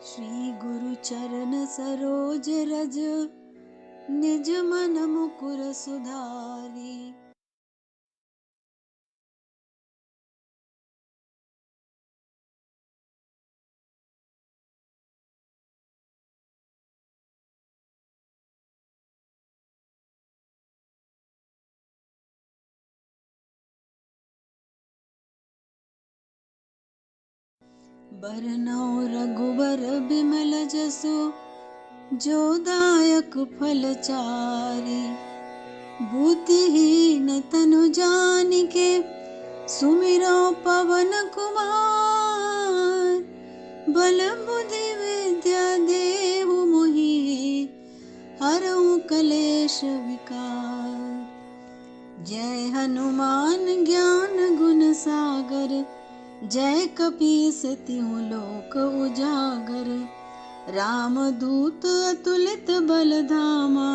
श्री गुरु चरण सरोज रज, निज मन मुकुर सुधारी। बरनौ रघुबर बिमल जसु, जो दायक फल चारि। बुद्धिहीन तनु जानिके, सुमिरौ पवन कुमार। बल बुद्धि विद्या देहु मोहि, हरऊ कलेश विकार। जय हनुमान ज्ञान गुण सागर, जय कपीस तिहुँ लोक उजागर। रामदूत अतुलित बल धामा,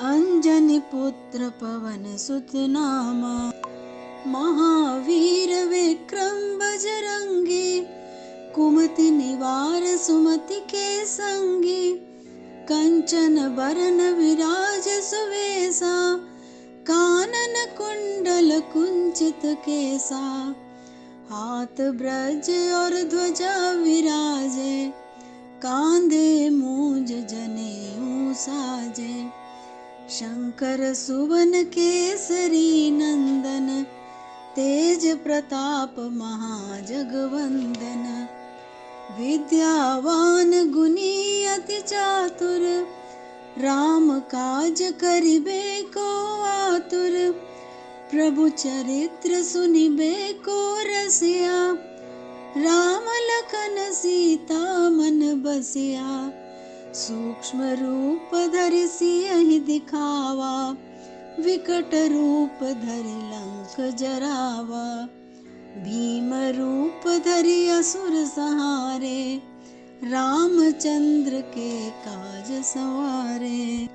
अंजनी पुत्र पवन सुत नामा। महावीर विक्रम बजरंगी, कुमति निवार सुमति के संगी। कंचन बरन विराज सुवेसा, कानन कुंडल कुंचित केसा। हाथ ब्रज और ध्वजा विराजे, कांधे मूंज जनेऊ साजे। शंकर सुवन केसरी नंदन, तेज प्रताप महाजगवंदन। विद्यावान गुणी अति चातुर, राम काज करिबे को आतुर। प्रभु चरित्र सुनिबे को रसिया, राम लखन सीता मन बसिया। सूक्ष्म रूप धरि सियहि दिखावा, विकट रूप धरि लंक जरावा। भीम रूप धरि असुर संहारे, रामचंद्र के काज सवारे।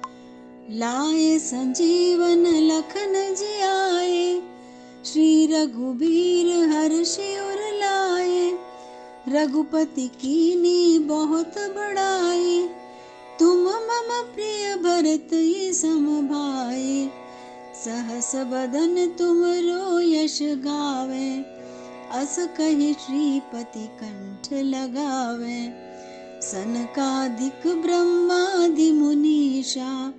लाए संजीवन लखन जियाए, श्री रघुबीर हर्षि उर लाए। रघुपति कीन्ही बहुत बड़ाई, तुम मम प्रिय भरत सम भाई। सहस बदन तुमरो यश गावे, अस कहि श्रीपति कंठ लगावे। सनकादिक ब्रह्मादि मुनीषा,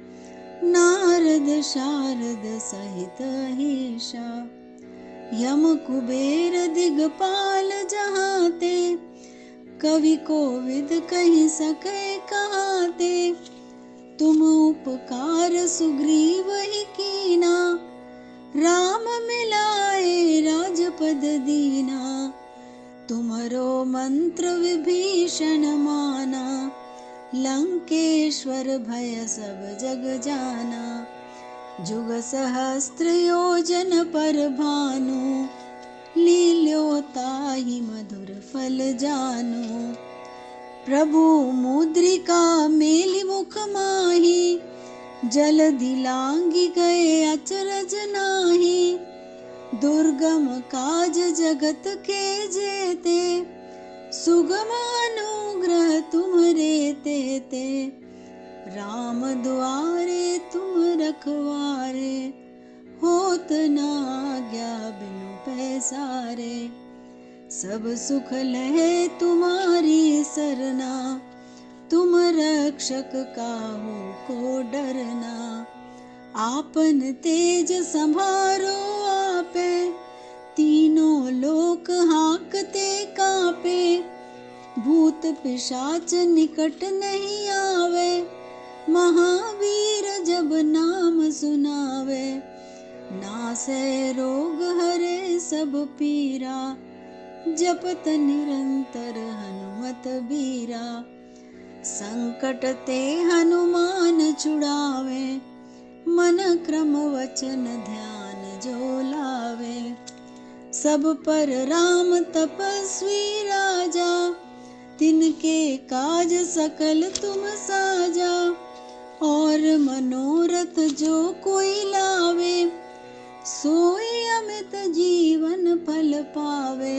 नारद शारद सहित अहीशा। यम कुबेर दिगपाल जहाते, कवि कोविद कहि सकै कहाते। तुम उपकार सुग्रीव ही कीना, राम मिलाए राजपद दीना। तुमरो मंत्र विभीषण माना, लंकेश्वर भय सब जग जाना। जुग सहस्त्र योजन पर भानु, लील्यो ताहि मधुर फल जानु। प्रभु मुद्रिका मेलि मुख माहि, जलधि लांघि गए अचरज नाही। दुर्गम काज जगत के जेते, सुगम अनुग्रह तुम्हरे तेते। राम दुआरे तुम रखवारे, होत न आज्ञा बिनु पैसारे। सब सुख लहे तुम्हारी सरना, तुम रक्षक काहू को डरना। आपन तेज संभारो आपे, तीनों लोक हांकते कांपे। भूत पिशाच निकट नहीं आवे, महावीर जब नाम सुनावे। नासै रोग हरे सब पीरा, जपत निरंतर हनुमत बीरा। संकट ते हनुमान छुड़ावे, मन क्रम वचन ध्यान जो लावे। सब पर राम तपस्वी राजा, तिनके काज सकल तुम साजा। और मनोरथ जो कोई लावे, सोई अमित जीवन फल पावे।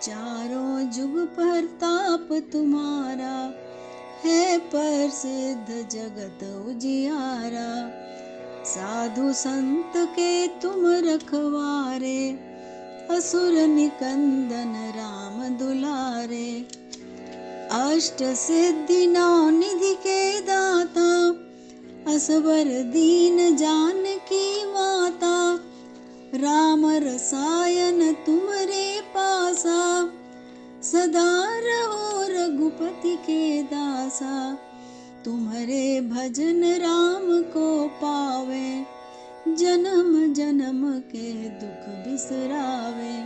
चारों जुग परताप तुम्हारा, है प्रसिद्ध जगत उजियारा। साधु संत के तुम रखवारे, असुर निकंदन राम दुलारे। अष्ट सिद्धि नौ निधि के दाता, असबर दीन जानकी माता। राम रसायन तुम्हारे पासा, सदा रहो रघुपति के दासा। तुम्हारे भजन राम को पावे, जन्म जन्म के दुख बिसरावे।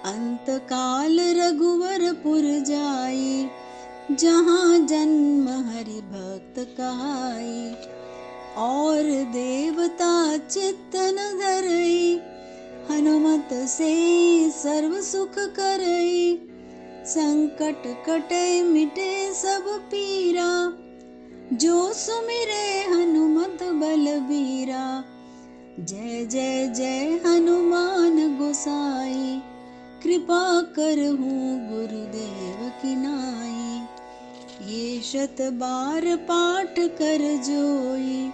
अंत काल रघुवरपुर जाई, जहाँ जन्म हरि भक्त कहाई। और देवता चित्तन धरई, हनुमत से सर्व सुख करई। संकट कटे मिटे सब पीरा, जो सुमिरे हनुमत बलबीरा। जय जय जय हनुमान गोसाई, कृपा करहूँ गुरुदेव की नाई। ये शत बार पाठ कर जोई,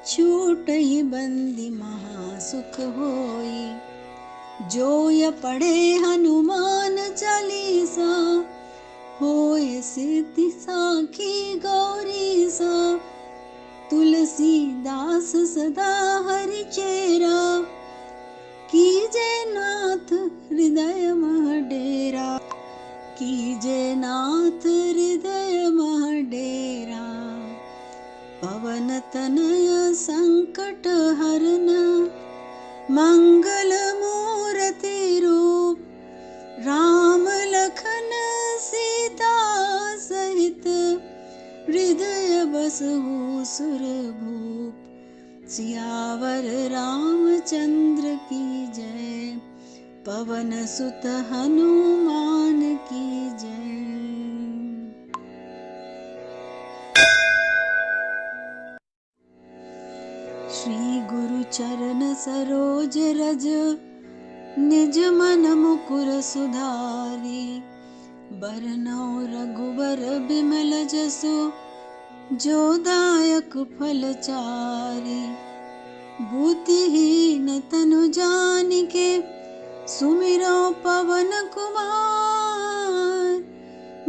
छूटहि बंदी महासुख होई। जो य पढ़े हनुमान चालीसा, होय सिद्धि साखी गौरीसा। तुलसीदास सदा हरि चेरा, कीजे नाथ हृदय मह डेरा। कीजे नाथ हृदय मह डेरा। पवन तनय संकट हरन, मंगल मूर्ति रूप। राम लखन सीता सहित, हृदय बसहु सुरभूप। सियावर रामचंद्र की जय, पवन सुत हनुमान की जय। श्री गुरु चरण सरोज रज, निज मन मुकुर सुधारी। बरनौ रघुबर बिमल जसु, जो दायक फल चारि। बुद्धिहीन तनु जानिके, सुमिरो पवन कुमार।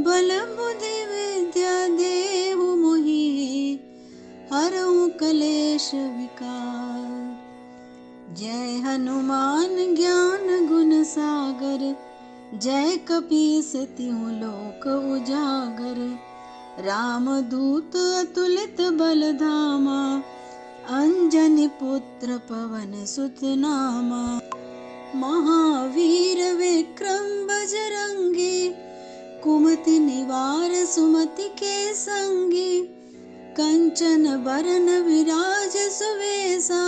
बल बुद्धि विद्या देहु मोहि, हरहु कलेश विकार। जय हनुमान ज्ञान गुण सागर, जय कपीस तिहु लोक उजागर। रामदूत अतुलित बल धामा, अंजनी पुत्र पवन सुत नामा। महावीर विक्रम बजरंगी, कुमति निवार सुमति के संगी। कंचन बरन विराज सुवेसा,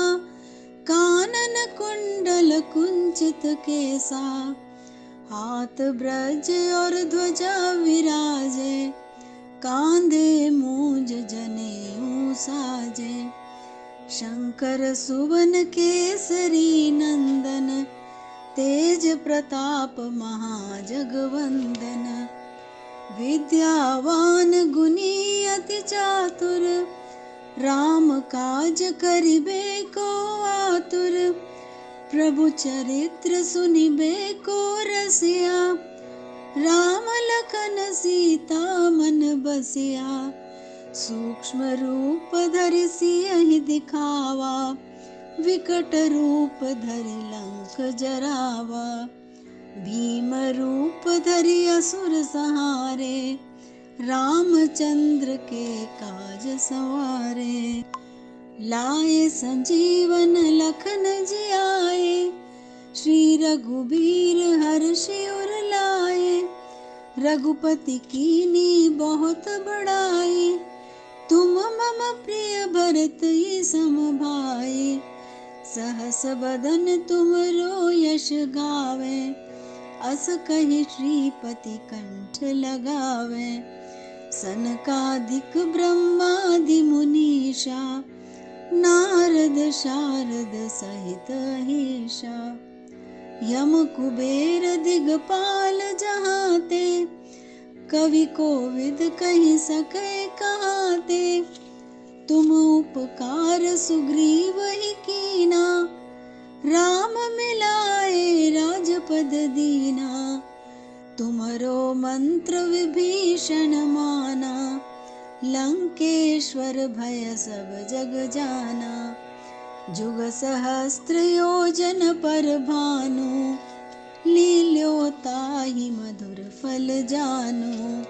कानन कुंडल कुंचित केसा। हाथ ब्रज और ध्वजा विराजे, कांधे मूंज जनेऊ साजे। शंकर सुवन केसरी नंदन, तेज प्रताप महाजगवंदन। विद्यावान गुणी अति चातुर, राम काज करिबे को आतुर। प्रभु चरित्र सुनिबे को रसिया, राम लखन सीता मन बसिया। सूक्ष्म रूप धरि सियहि दिखावा, विकट रूप धरि लंक जरावा। भीम रूप धरि असुर संहारे, रामचंद्र के काज सवारे। लाए संजीवन लखन जियाए, श्री रघुबीर हर्षि उर लाए। रघुपति कीनी बहुत बड़ाई, तुम मम प्रिय भरत सम भाई। सहस बदन तुमरो यश गावे, अस कहि श्रीपति कंठ लगावे। सनकादिक ब्रह्मादि मुनीषा, नारद शारद सहित अहीशा। यम कुबेर दिगपाल जहाते, कवि कोविद कहि सकै कहाते। तुम उपकार सुग्रीव ही कीना, राम मिलाए राजपद दीना। तुमरो मंत्र विभीषण माना, लंकेश्वर भय सब जग जाना। जुग सहस्त्र योजन पर भानु, लील्यो ताहि मधुर फल जानु।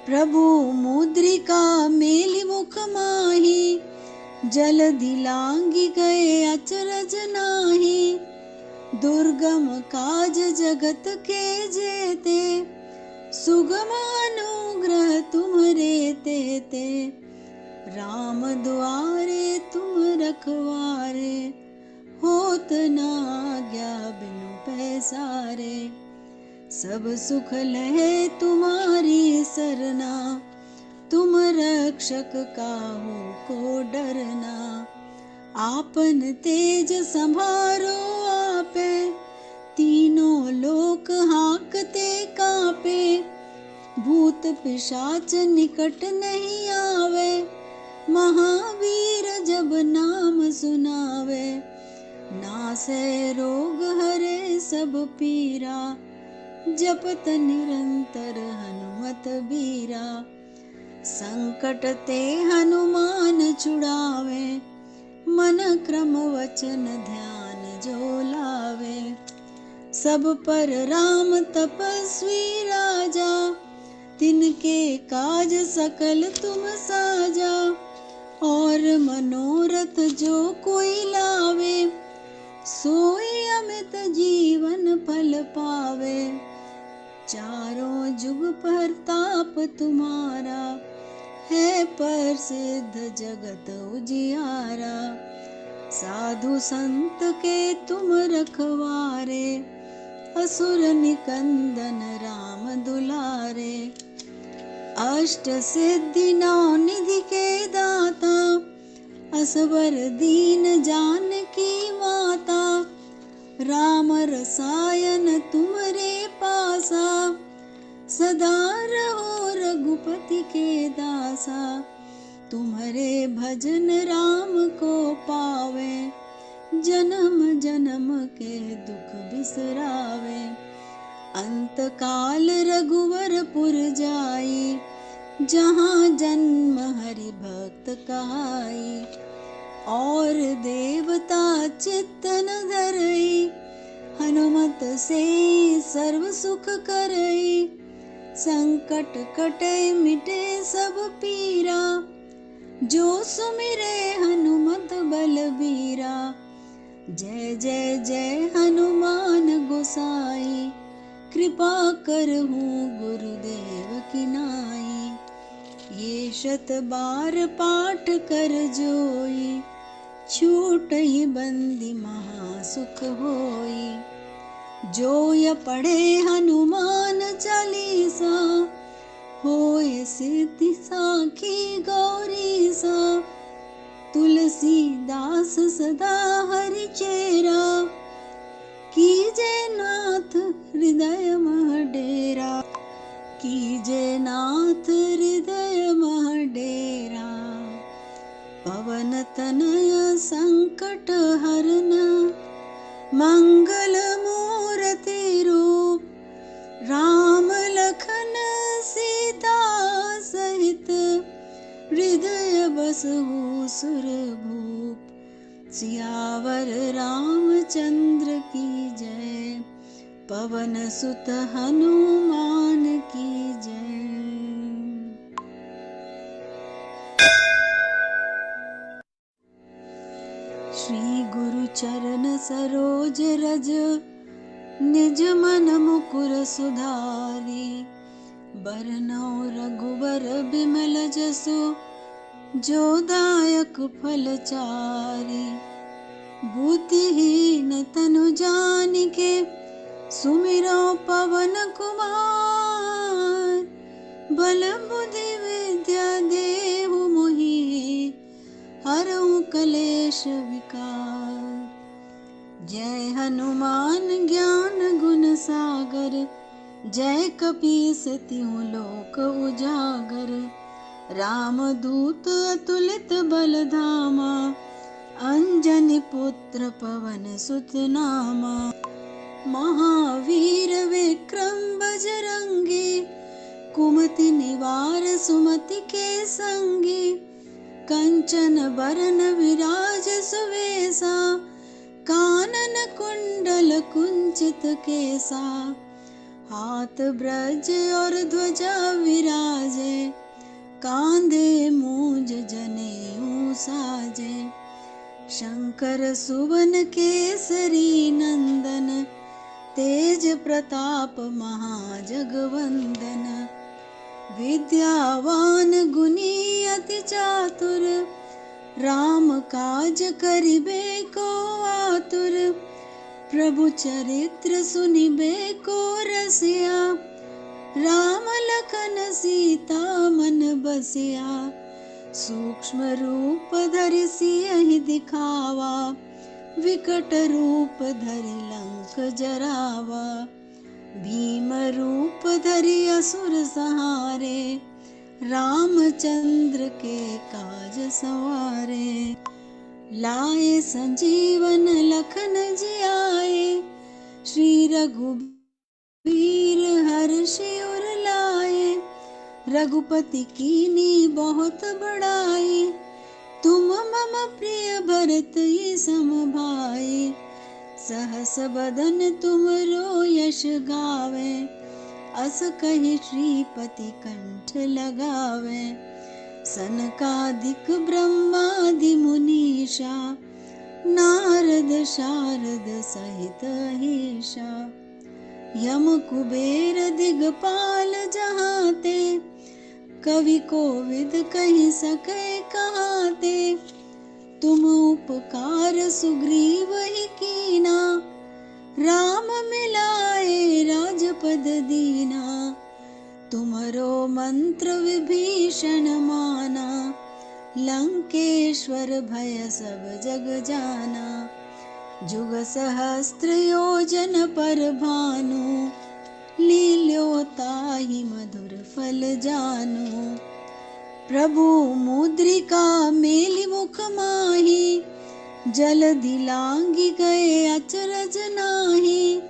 प्रभु मुद्रिका मेलि मुख माहि, जलधि लांघि गए अचरज नाहि। दुर्गम काज जगत के जेते, सुगम अनुग्रह तुम्हरे तेते। राम दुआरे तुम रखवारे, होत न आज्ञा बिनु पैसारे। सब सुख लहे तुम्हारी सरना, तुम रक्षक काहू को डरना। आपन तेज संभारो आपे, तीनों लोक हाँकते कांपे। भूत पिशाच निकट नहीं आवे, महावीर जब नाम सुनावे। नासै रोग हरे सब पीरा, जपत निरंतर हनुमत बीरा। संकट ते हनुमान छुड़ावे, मन क्रम वचन ध्यान जो लावे। सब पर राम तपस्वी राजा, तिनके काज सकल तुम साजा। और मनोरथ जो कोई लावे, सोई अमित जीवन फल पावे। चारों जुग परताप तुम्हारा, है प्रसिद्ध जगत उजियारा। साधु संत के तुम रखवारे, असुर निकंदन राम दुलारे। अष्ट सिद्धि नौ निधि के दाता, असवर दीन जानकी माता। राम रसायन तुम्हरे पासा, सदा रहो रघुपति के दासा। तुम्हारे भजन राम को पावे, जन्म जन्म के दुख बिसरावे। अंत काल रघुवर पुर जाई, जहाँ जन्म हरि भक्त कहाई। और देवता चित्तन धरई, हनुमत से सर्व सुख करई। संकट कटे मिटे सब पीरा, जो सुमिरे हनुमत बलबीरा। जय जय जय हनुमान गोसाई, कृपा करहु गुरुदेव की नाई। ये शत बार पाठ कर जोई, छूटहि बंदी महासुख होई। जो य पढ़े हनुमान चालीसा, होय सिद्धि साखी गौरीसा। तुलसीदास सदा हरि चेरा, कीजे नाथ हृदय मह डेरा। कीजे नाथ हृदय मह डेरा। पवन तनय संकट हरन, मंगल मूर्ति रूप। राम लखन सीता सहित, हृदय बसहु सुरभूप। सियावर रामचंद्र की जय, पवन सुत हनुमान की जय। श्री गुरु चरण सरोज रज, निज मन मुकुर सुधारी। बरनौ रघुबर बिमल जसु, जो दायक फल चारि। बुद्धिहीन तनु जानिके, सुमिरो पवन कुमार। बल बुद्धि विद्या देहु मोहि, हरहु कलेश विकार। जय हनुमान ज्ञान गुण सागर, जय कपीस तिहु लोक उजागर। रामदूत अतुलित बल धामा, अंजनी पुत्र पवन सुत नामा। महावीर विक्रम बजरंगी, कुमति निवार सुमति के संगी। कंचन बरन विराज सुवेसा, कानन कुंडल कुंचित केसा। हाथ ब्रज और ध्वजा विराजे, कांधे मूंज जनेऊ साजे। शंकर सुवन केसरी नंदन, तेज प्रताप महाजगवंदन। विद्यावान गुणी अति चातुर, राम काज करिबे को आतुर। प्रभु चरित्र सुनिबे को रसिया, राम लखन सीता मन बसिया। सूक्ष्म रूप धरि सियहि दिखावा, विकट रूप धरि लंक जरावा। भीम रूप धरि असुर संहारे, रामचंद्र के काज सवारे। लाए संजीवन लखन जियाए, श्री रघुबीर हर्षि उर लाए। रघुपति कीनी बहुत बड़ाई, तुम मम प्रिय भरत ही सम भाई। सहस बदन तुमरो यश गावे, अस कहि श्रीपति कंठ लगावे। सनकादिक ब्रह्मादि मुनीषा, नारद शारद सहित अहीशा। यम कुबेर दिगपाल जहाते, कवि कोविद कहि सके कहाते। तुम उपकार सुग्रीव ही कीना, राम मिलाए राजपद दीना। तुमरो मंत्र विभीषण माना, लंकेश्वर भय सब जग जाना। जुग सहस्त्र योजन पर भानु, लील्यो ताहि मधुर फल जानु। प्रभु मुद्रिका मेलि मुख माहि, जलधि लांघि गए अचरज नाही।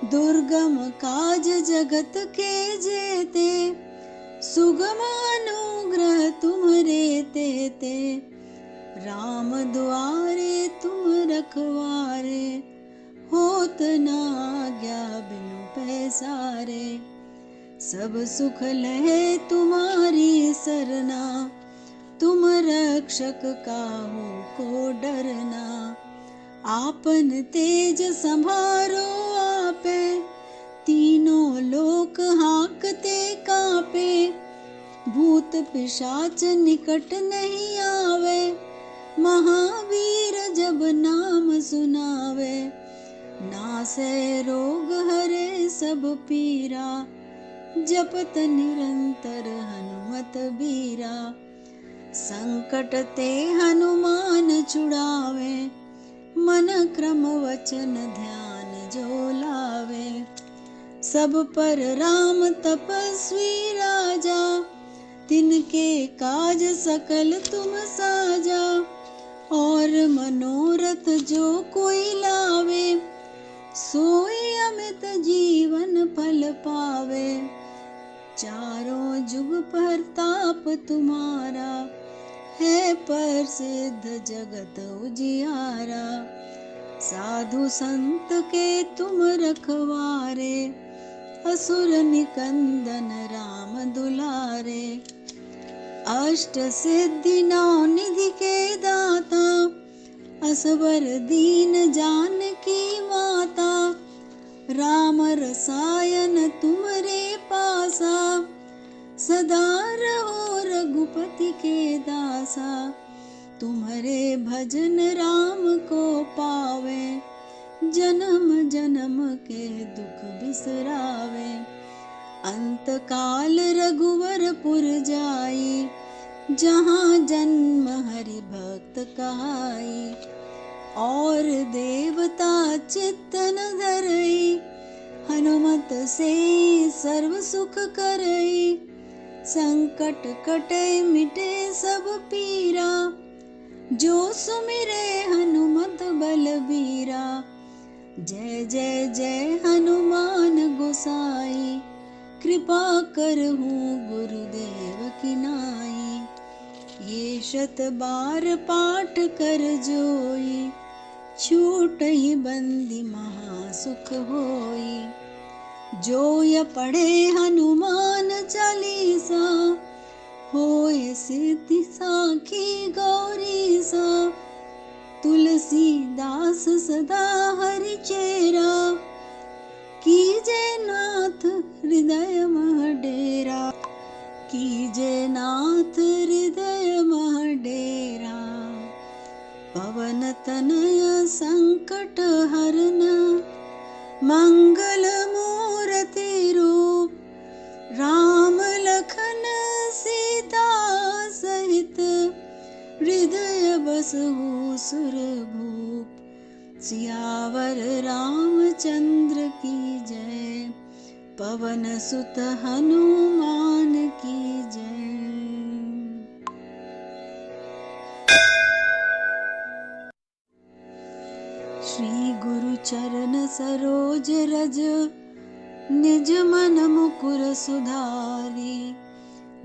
दुर्गम काज जगत के जेते, सुगम अनुग्रह तुम्हरे तेते। राम दुआरे तुम रखवारे, होत न आज्ञा बिनु पैसारे। सब सुख लहे तुम्हारी सरना, तुम रक्षक काहू को डरना। आपन तेज संभारो आपे, तीनों लोक हाकते कापे। भूत पिशाच निकट नहीं आवे, महावीर जब नाम सुनावे। नासै रोग हरे सब पीरा, जपत निरंतर हनुमत बीरा। संकट ते हनुमान छुड़ावे, मन क्रम वचन ध्यान जो लावे। सब पर राम तपस्वी राजा, तिनके काज सकल तुम साजा। और मनोरथ जो कोई लावे, सोई अमित जीवन फल पावे। चारों जुग परताप तुम्हारा, है प्रसिद्ध जगत उजियारा। साधु संत के तुम रखवारे, असुर निकंदन राम दुलारे। अष्ट सिद्धि नौ निधि के दाता, असवर दीन जानकी माता। राम रसायन तुमरे पासा, सदा रहो रघुपति के दासा। तुम्हारे भजन राम को पावे, जन्म जन्म के दुख बिसरावे। अंत काल रघुवरपुर जाई, जहाँ जन्म हरि भक्त कहाई। और देवता चित्तन धरई, हनुमत से सर्व सुख करई। संकट कटे मिटे सब पीरा, जो सुमिरे हनुमत बलबीरा। जय जय जय हनुमान गोसाई, कृपा करहु गुरुदेव की नाई। ये 100 बार पाठ कर जोई, छूटहि बंदी महासुख होई। जो य पढ़े हनुमान चालीसा, होय सिद्धि साखी गौरीसा। तुलसीदास सदा हरि चेरा, कीजे नाथ हृदय मह डेरा। कीजे नाथ हृदय मह डेरा। पवन तनय संकट हरन, मंगल मूर्ति रूप। राम लखन सीता सहित, हृदय बसहु सुरभूप। सियावर रामचंद्र की जय, पवन सुत हनुमान की जय। श्री गुरु चरण सरोज रज, निज मन मुकुर सुधारी।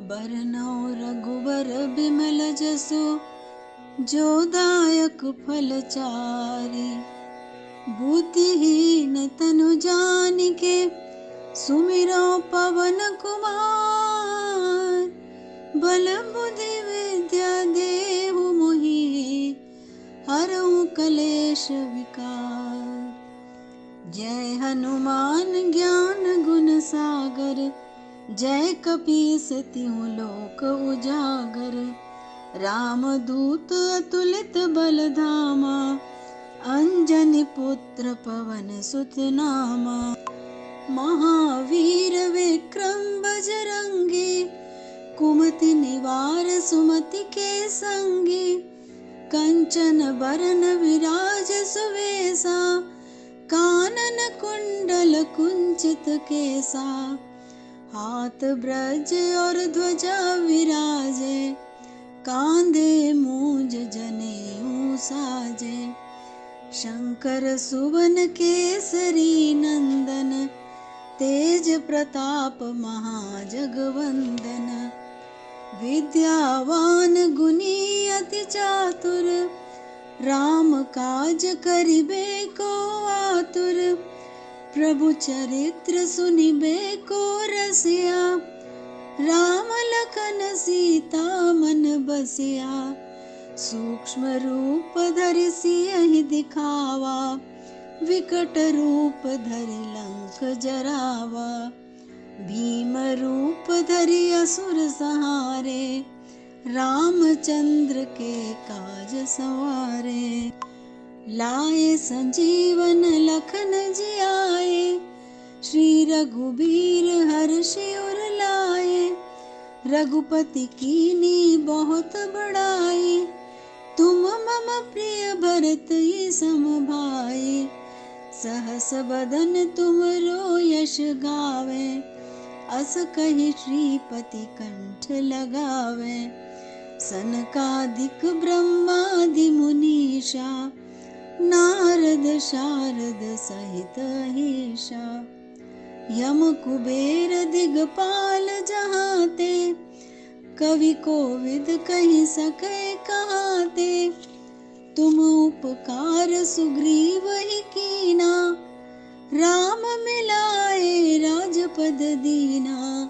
बरनौ रघुबर बिमल जसु, जो दायक फल चारि। बुद्धिहीन तनु जानिके, सुमिरो पवन कुमार। बल बुद्धि विद्या देहु मोहि, हरहु कलेश विकार। जय हनुमान ज्ञान गुण सागर, जय कपीस तिहु लोक उजागर। रामदूत अतुलित बल धामा, अंजनी पुत्र पवन सुत नामा। महावीर विक्रम बजरंगी, कुमति निवार सुमति के संगी। कंचन बरन विराज सुवेसा, कानन कुंडल कुंचित केसा। हाथ ब्रज और ध्वजा विराजे, कांधे मूंज जनेऊ साजे। शंकर सुवन केसरी नंदन, तेज प्रताप महाजगवंदन। विद्यावान गुणी अति चातुर, राम काज करिबे को आतुर। प्रभु चरित्र सुनिबे को रसिया, राम लखन सीता मन बसिया। सूक्ष्म रूप धरि सियहि दिखावा, विकट रूप धरि लंक जरावा। भीम रूप धरि असुर संहारे, रामचंद्र के काज सवारे। लाए संजीवन लखन जियाए, श्री रघुबीर हर्षि उर लाए। रघुपति कीनी बहुत बड़ाई, तुम मम प्रिय भरत ही सम भाई। सहस बदन तुमरो यश गावे, अस कहि श्रीपति कंठ लगावे। सनकादिक ब्रह्मादि मुनीषा, नारद शारद सहित अहीशा। यम कुबेर दिगपाल जहाते, कवि कोविद कहि सकै कहाते। तुम उपकार सुग्रीव ही कीना, राम मिलाए राजपद दीना।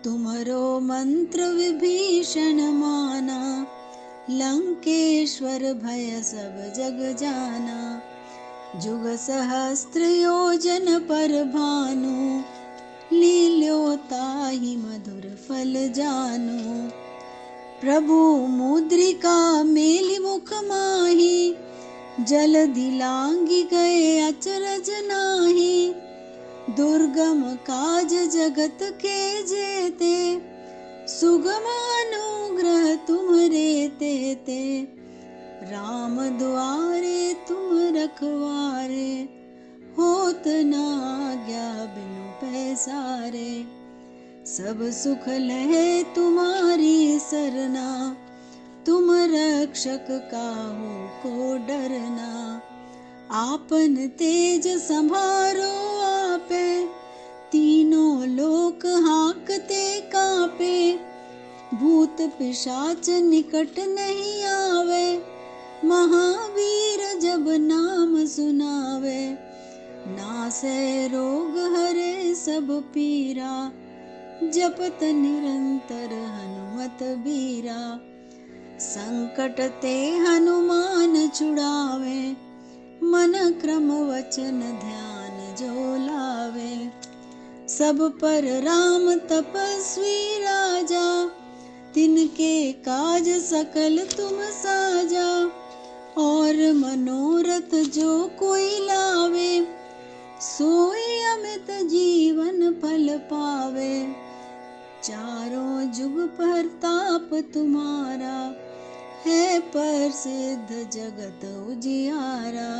तुमरो मंत्र विभीषण माना, लंकेश्वर भय सब जग जाना। जुग सहस्त्र योजन पर भानु, लील्यो ताहि मधुर फल जानु। प्रभु मुद्रिका मेलि मुख माहि, जलधि लांघि गए अचरज नाही। दुर्गम काज जगत के जेते, सुगम अनुग्रह तुम्हरे तेते। राम दुआरे तुम रखवारे, होत न आज्ञा बिनु पैसारे। सब सुख लहे तुम्हारी सरना, तुम रक्षक काहू को डरना। आपन तेज संभारो आपे, तीनों लोक हाकते कापे। भूत पिशाच निकट नहीं आवे, महावीर जब नाम सुनावे। नासै रोग हरे सब पीरा, जपत निरंतर हनुमत बीरा। संकट ते हनुमान छुड़ावे, मन क्रम वचन ध्यान जो लावे। सब पर राम तपस्वी राजा, तिनके काज सकल तुम साजा। और मनोरथ जो कोई लावे, सोई अमित जीवन फल पावे। चारों जुग परताप तुम्हारा, है प्रसिद्ध जगत उजियारा।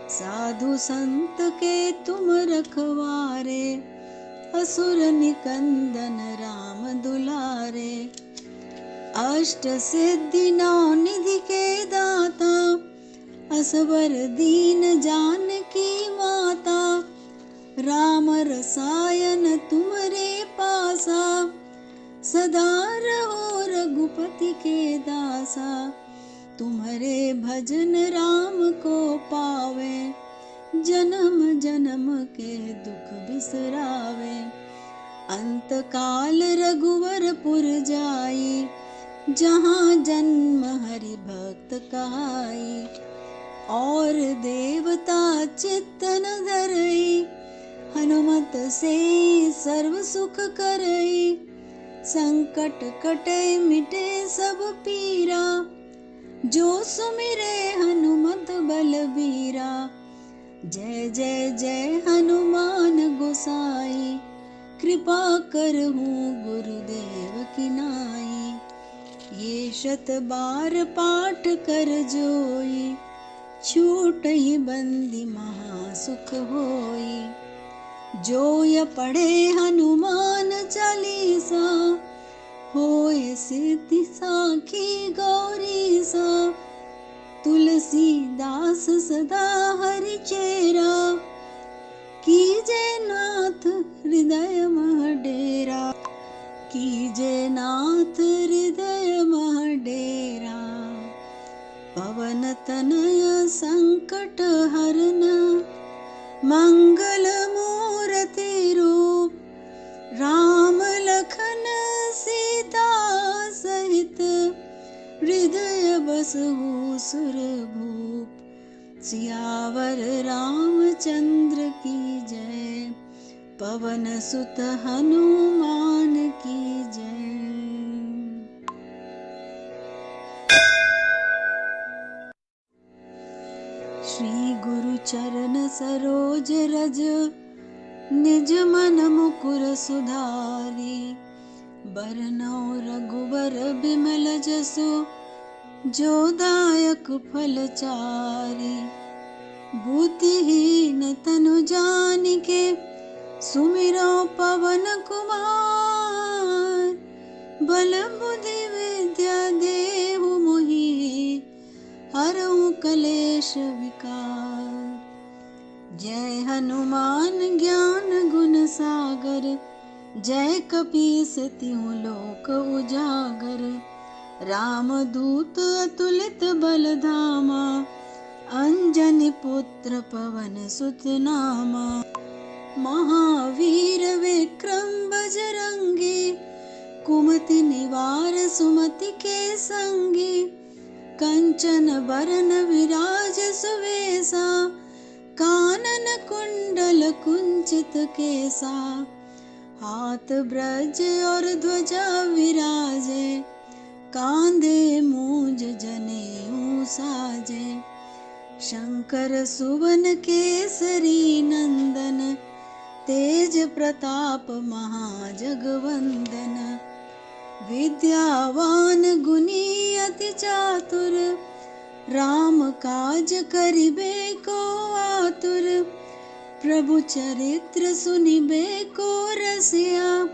साधु संत के तुम रखवारे, असुर निकंदन राम दुलारे। अष्ट सिद्धि नौ निधि के दाता, असवर दीन जानकी माता। राम रसायन तुम्हारे पासा, सदा रहो रघुपति के दासा। तुम्हारे भजन राम को पावे, जन्म जन्म के दुख बिसरावे। अंत काल रघुवरपुर जाई, जहाँ जन्म हरि भक्त कहाई। और देवता चित्तन धरई, हनुमत से सर्व सुख करई। संकट कटे मिटे सब पीरा, जो सुमिरे हनुमत बलबीरा। जय जय जय हनुमान गोसाई, कृपा करहूँ गुरुदेव की नाई। ये शत बार पाठ कर जोई, छूटहि बंदी महासुख होई। जो य पढ़े हनुमान चालीसा, होय सिद्धि साखी गौरीसा। तुलसीदास सदा हरि चेरा, कीजे नाथ हृदय मह डेरा। कीजे नाथ हृदय मह डेरा। पवन तनय संकट हरन, मंगल मूर्ति रूप। राम लखन सीता सहित, हृदय बसहु सुरभूप। सियावर रामचंद्र की जय, पवन सुत हनुमान की जय। श्री गुरु चरण सरोज रज, निज मन मुकुर सुधारी। बरनौ रघुबर बिमल जसु, जो दायक फल चारी। बुद्धिहीन तनु जानिके, सुमिरो पवन कुमार। बल बुद्धि विद्या देहु मोहि, हरहु कलेश विकार। जय हनुमान ज्ञान गुण सागर, जय कपीस तिहु लोक उजागर। रामदूत अतुलित बल धामा, अंजनी पुत्र पवन सुत नामा। महावीर विक्रम बजरंगी, कुमति निवार सुमति के संगी। कंचन बरन विराज सुवेसा, कानन कुंडल कुंचित केसा। हाथ ब्रज और ध्वजा विराजे, कांधे मूंज जनेऊ साजे। शंकर सुवन केसरी नंदन, तेज प्रताप महाजगवंदन। विद्यावान गुणी अति चातुर, राम काज करिबे को आतुर, प्रभु चरित्र सुनिबे को रसिया।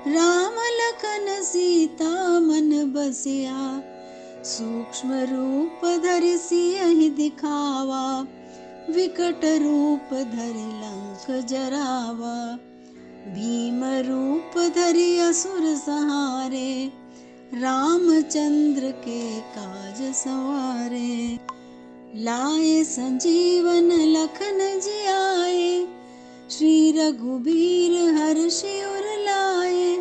राम लखन सीता मन बसिया, सूक्ष्म रूप धरि सियहि दिखावा, विकट रूप धरि लंक जरावा। भीम रूप धरि असुर संहारे, रामचंद्र के काज सवारे। लाए संजीवन लखन जियाए, श्री रघुबीर हर्षि उर लाए।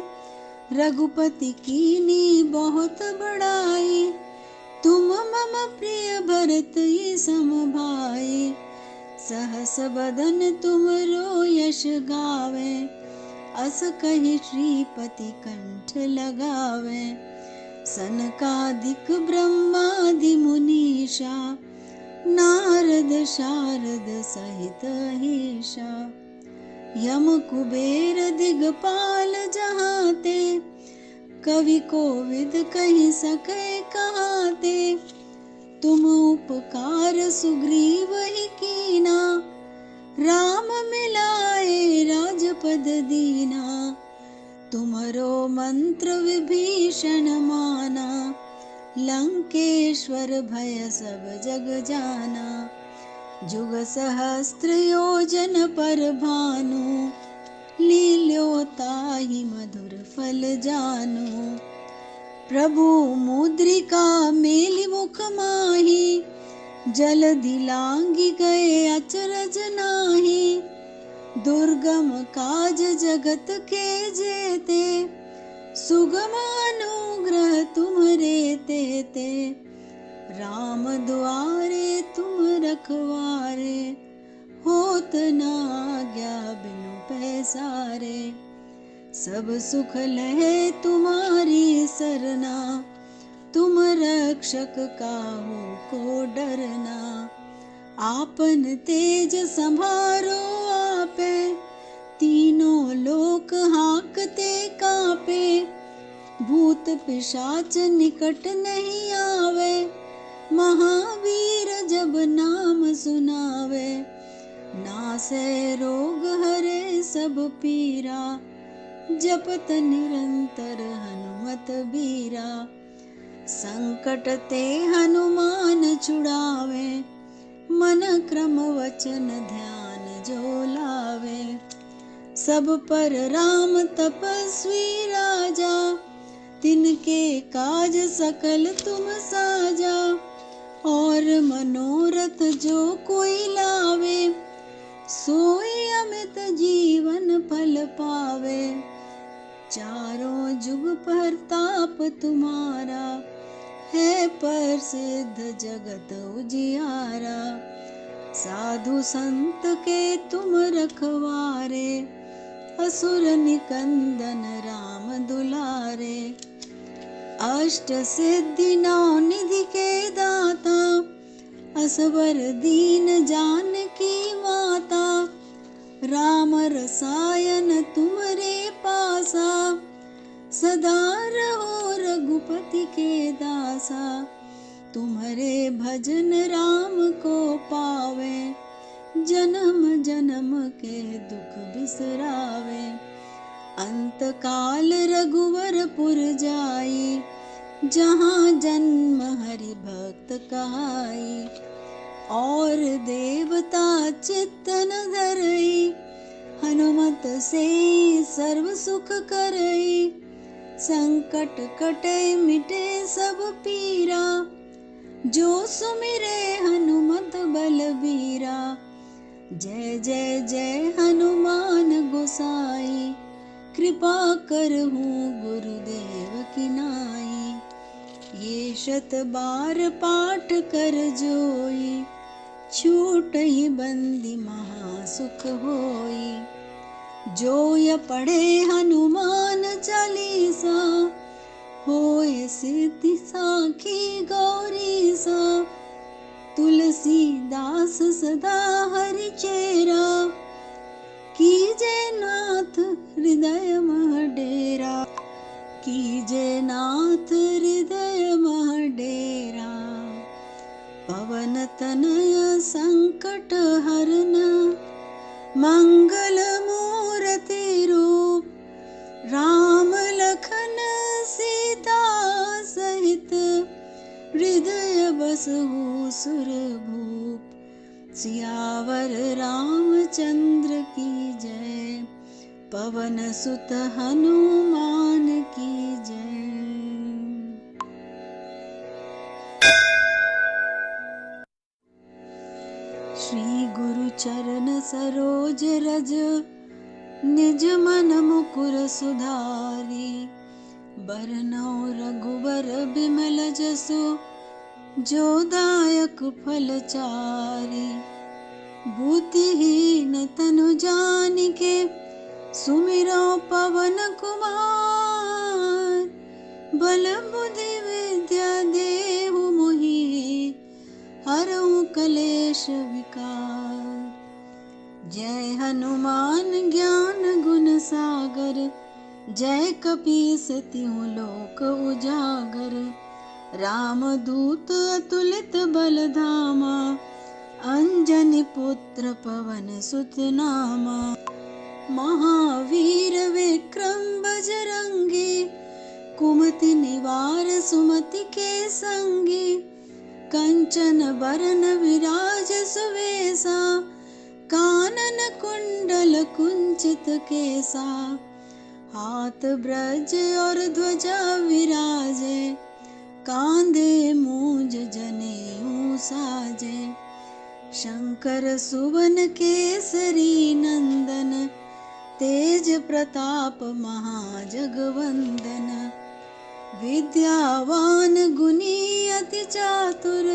रघुपति कीनी बहुत बड़ाई, तुम मम प्रिय भरत ये सम भाई। सहस बदन तुमरो यश गावे, अस कहि श्रीपति कंठ लगावे। सनकादिक ब्रह्मादि मुनीषा, नारद शारद सहित अहीशा। यम कुबेर दिगपाल जहाते, कवि कोविद कहि सकै कहाते। तुम उपकार सुग्रीव ही कीना, राम मिलाए राजपद दीना। तुमरो मंत्र विभीषण माना, लंकेश्वर भय सब जग जाना। जुग सहस्त्र योजन पर भानु, लील्यो ताहि मधुर फल जानु। प्रभु मुद्रिका मेलि मुख माहि, जलधि लांघि गए अचरज नाही। दुर्गम काज जगत के जेते, सुगम अनुग्रह तुम्हरे तेते। राम दुआरे तुम रखवारे, होत न आज्ञा बिनु पैसारे। सब सुख लहे तुम्हारी सरना, तुम रक्षक काहू को डरना। आपन तेज संभारो आपे, तीनों लोक हाँकते कांपे। भूत पिशाच निकट नहीं आवे, महावीर जब नाम सुनावे। नासै रोग हरे सब पीरा, जपत निरंतर हनुमत बीरा। संकट ते हनुमान छुड़ावे, मन क्रम वचन ध्यान जो लावे। सब पर राम तपस्वी राजा, तिनके काज सकल तुम साजा। और मनोरथ जो कोई लावे, सोई अमित जीवन फल पावे। चारों जुग परताप तुम्हारा, है प्रसिद्ध जगत उजियारा। साधु संत के तुम रखवारे, असुर निकंदन राम दुलारे। अष्ट सिद्धि नौ निधि के दाता, असवर दीन जानकी माता। राम रसायन तुमरे पासा, सदा रहो रघुपति के दासा। तुम्हारे भजन राम को पावे, जन्म जन्म के दुख बिसरावे। अंत काल रघुवरपुर जाई, जहाँ जन्म हरि भक्त कहाई। और देवता चित्तन धरई, हनुमत से सर्व सुख करई। संकट कटे मिटे सब पीरा, जो सुमिरे हनुमत बलबीरा। जय जय जय हनुमान गोसाई, कृपा करहु गुरुदेव की नाई। ये शत बार पाठ कर जोई, छूटहि बंदी महासुख होई। जो य पढ़े हनुमान चालीसा, होय सिद्धि साखी गौरीसा। तुलसीदास सदा हरि चेरा, कीजे नाथ हृदय मह डेरा। कीजे नाथ हृदय मह डेरा। तनय संकट हरना, मंगल मूर्ति रूप, राम लखन सीता सहित, हृदय बसहु सुरभूप। सियावर रामचंद्र की जय, पवन सुत हनुमान की जय। श्री गुरु चरण सरोज रज, निज मन मुकुर सुधारी। बरनौ रघुबर बिमल जसु, जो दायक फल चारि। बुद्धिहीन तनु जानिके, सुमिरौ पवन कुमार। बल बुद्धि विद्या देहु मोहि, हरहु कलेश विकार। जय हनुमान ज्ञान गुण सागर, जय कपीस तिहु लोक उजागर। रामदूत अतुलित बल धामा, अंजनी पुत्र पवन सुत नामा। महावीर विक्रम बजरंगी, कुमति निवार सुमति के संगी। कंचन बरन विराज सुवेसा, कानन कुंडल कुंचित केसा। हाथ ब्रज और ध्वजा विराजे, कांधे मूंज जनेऊ साजे। शंकर सुवन केसरी नंदन, तेज प्रताप महाजगवंदन। विद्यावान गुणी अति चातुर,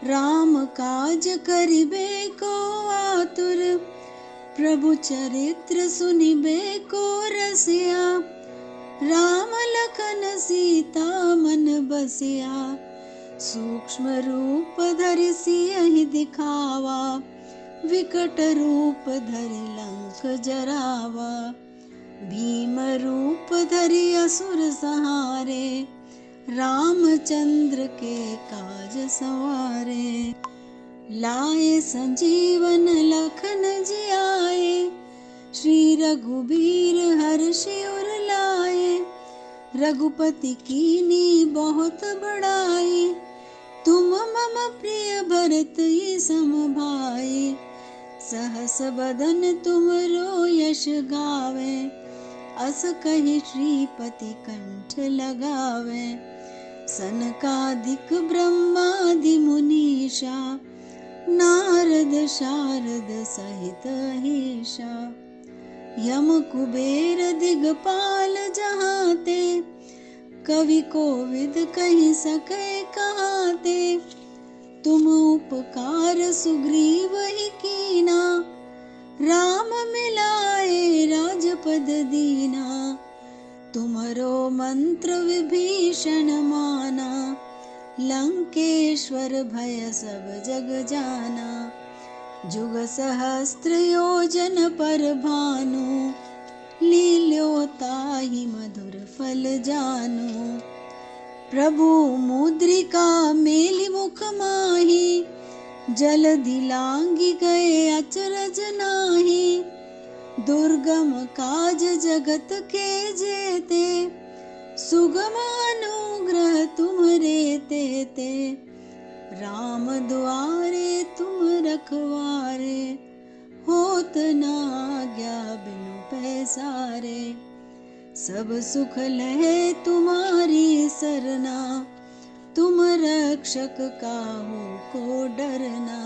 राम काज करिबे को आतुर। प्रभु चरित्र सुनिबे को रसिया, राम लखन सीता मन बसिया। सूक्ष्म रूप धरि सियहि दिखावा, विकट रूप धरि लंक जरावा। भीम रूप धरि असुर संहारे, रामचंद्र के काज संवारे। लाए संजीवन लखन जियाए, श्री रघुबीर हर्षि उर लाए। रघुपति कीनी बहुत बड़ाई, तुम मम प्रिय भरत सम भाई। सहस बदन तुमरो यश गावे, अस कहि श्रीपति कंठ लगावे। सनकादिक ब्रह्मादि मुनीषा, नारद शारद सहित अहीशा। यम कुबेर दिगपाल जहाते, कवि कोविद कहि सकै कहाते। तुम उपकार सुग्रीव ही कीना, राम मिलाए राजपद दीना। तुमरो मंत्र विभीषण माना, लंकेश्वर भय सब जग जाना। जुग सहस्त्र योजन पर भानु, लील्यो ताहि मधुर फल जानु। प्रभु मुद्रिका मेलि मुख माहि, जलधि लांघि गए अचरज नाही। दुर्गम काज जगत के जेते, सुगम अनुग्रह तुम्हरे तेते। राम दुआरे तुम रखवारे, होत न आज्ञा बिनु पैसारे। सब सुख लहे तुम्हारी सरना, तुम रक्षक काहू को डरना।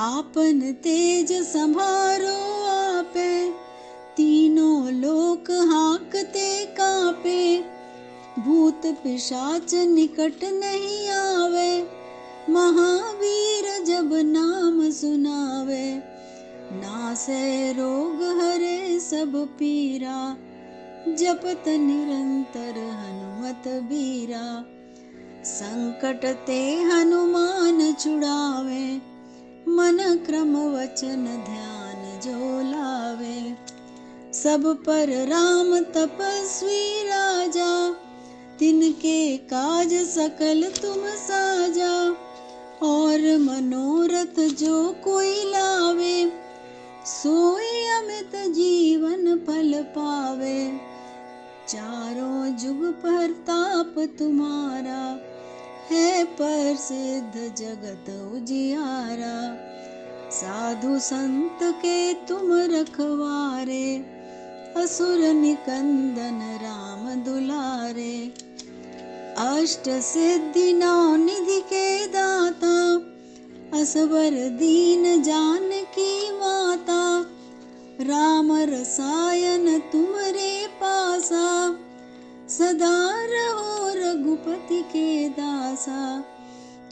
आपन तेज संभारो आपे, तीनों लोक हाँकते कांपे। भूत पिशाच निकट नहीं आवे, महावीर जब नाम सुनावे। नासै रोग हरे सब पीरा, जपत निरंतर हनुमत बीरा। संकट ते हनुमान छुड़ावे, मन क्रम वचन ध्यान जो लावे। सब पर राम तपस्वी राजा, तिनके काज सकल तुम साजा। और मनोरथ जो कोई लावे, सोई अमित जीवन फल पावे। चारों जुग परताप तुम्हारा, है प्रसिद्ध जगत उजियारा। साधु संत के तुम रखवारे, असुर निकंदन राम दुलारे। अष्ट सिद्धि नौ निधि के दाता, असबर दीन जानकी माता। राम रसायन तुमरे पासा, सदा रहो रघुपति के दासा।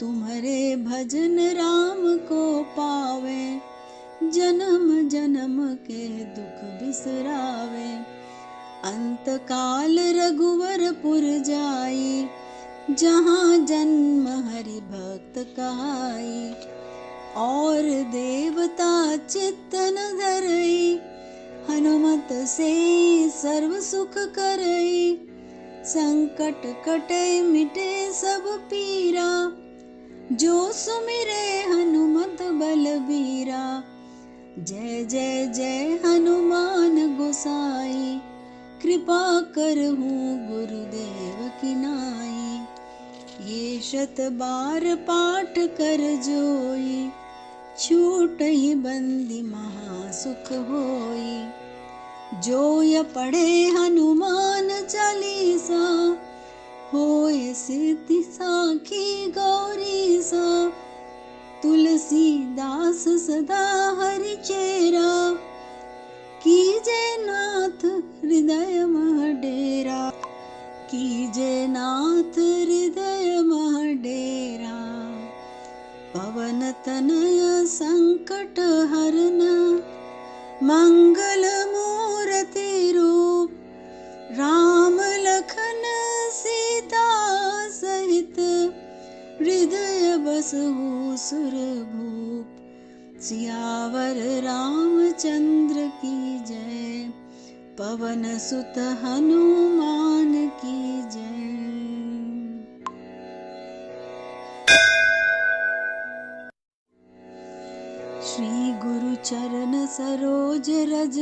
तुम्हारे भजन राम को पावे, जन्म जन्म के दुख बिसरावे। अंत काल रघुवरपुर जाई, जहाँ जन्म हरि भक्त कहाई। और देवता चित्तन धरई, हनुमत से सर्व सुख करई। संकट कटे मिटे सब पीरा, जो सुमिरे हनुमत बलबीरा। जय जय जय हनुमान गोसाई, कृपा करहु गुरुदेव की नाई। ये शत बार पाठ कर जोई, छूटहि बंदी महासुख होई। जो य पढ़े हनुमान चालीसा, होय सिद्धि साखी गौरीसा। तुलसीदास सदा हरि चेरा, कीजे नाथ हृदय मह डेरा। कीजे नाथ हृदय मह डेरा। पवन तनय संकट हरन, मंगल मूर्ति रूप। राम लखन सीता सहित, हृदय बसहु सुरभूप। सियावर रामचंद्र की जय, पवन सुत हनुमान की जय। श्री गुरु चरण सरोज रज,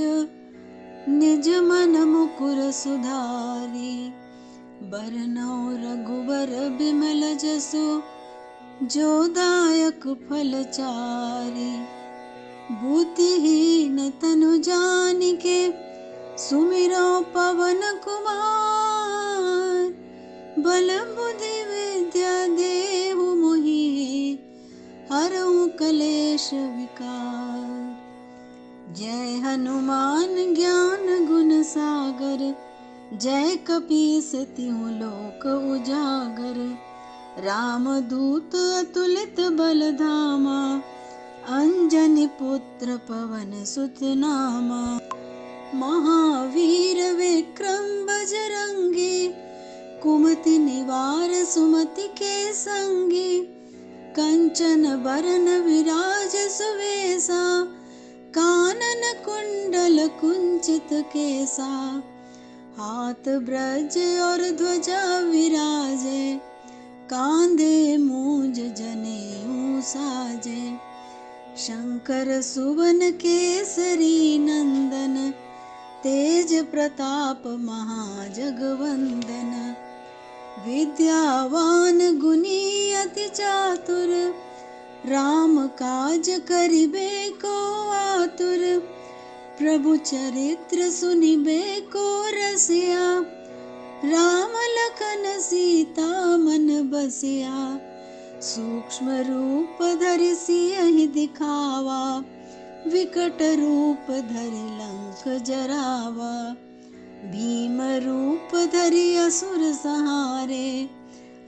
निज मन मुकुर सुधारी। बरनौ रघुबर बिमल जसु, जो दायक फल चारि। बुद्धिहीन तनु जानिके, सुमिरो पवन कुमार। बल बुद्धि विद्या देहु मोहि, हरहु कलेश विकार। जय हनुमान ज्ञान गुण सागर, जय कपीस तिहु लोक उजागर। रामदूत अतुलित बल धामा, अंजनी पुत्र पवन सुत नामा। महावीर विक्रम बजरंगी, कुमति निवार सुमति के संगी। कंचन बरन विराज सुवेसा, कानन कुंडल कुंचित केसा। हाथ ब्रज और ध्वजा विराजे, कांधे मूंज जनेऊ साजे। शंकर सुवन केसरी नंदन, तेज प्रताप महाजगवंदन। विद्यावान गुणी अति चातुर, राम काज करिबे को आतुर। प्रभु चरित्र सुनिबे को रसिया, राम लखन सीता मन बसिया। सूक्ष्म रूप धरि सियहि दिखावा, विकट रूप धरि लंक जरावा। भीम रूप धरि असुर संहारे,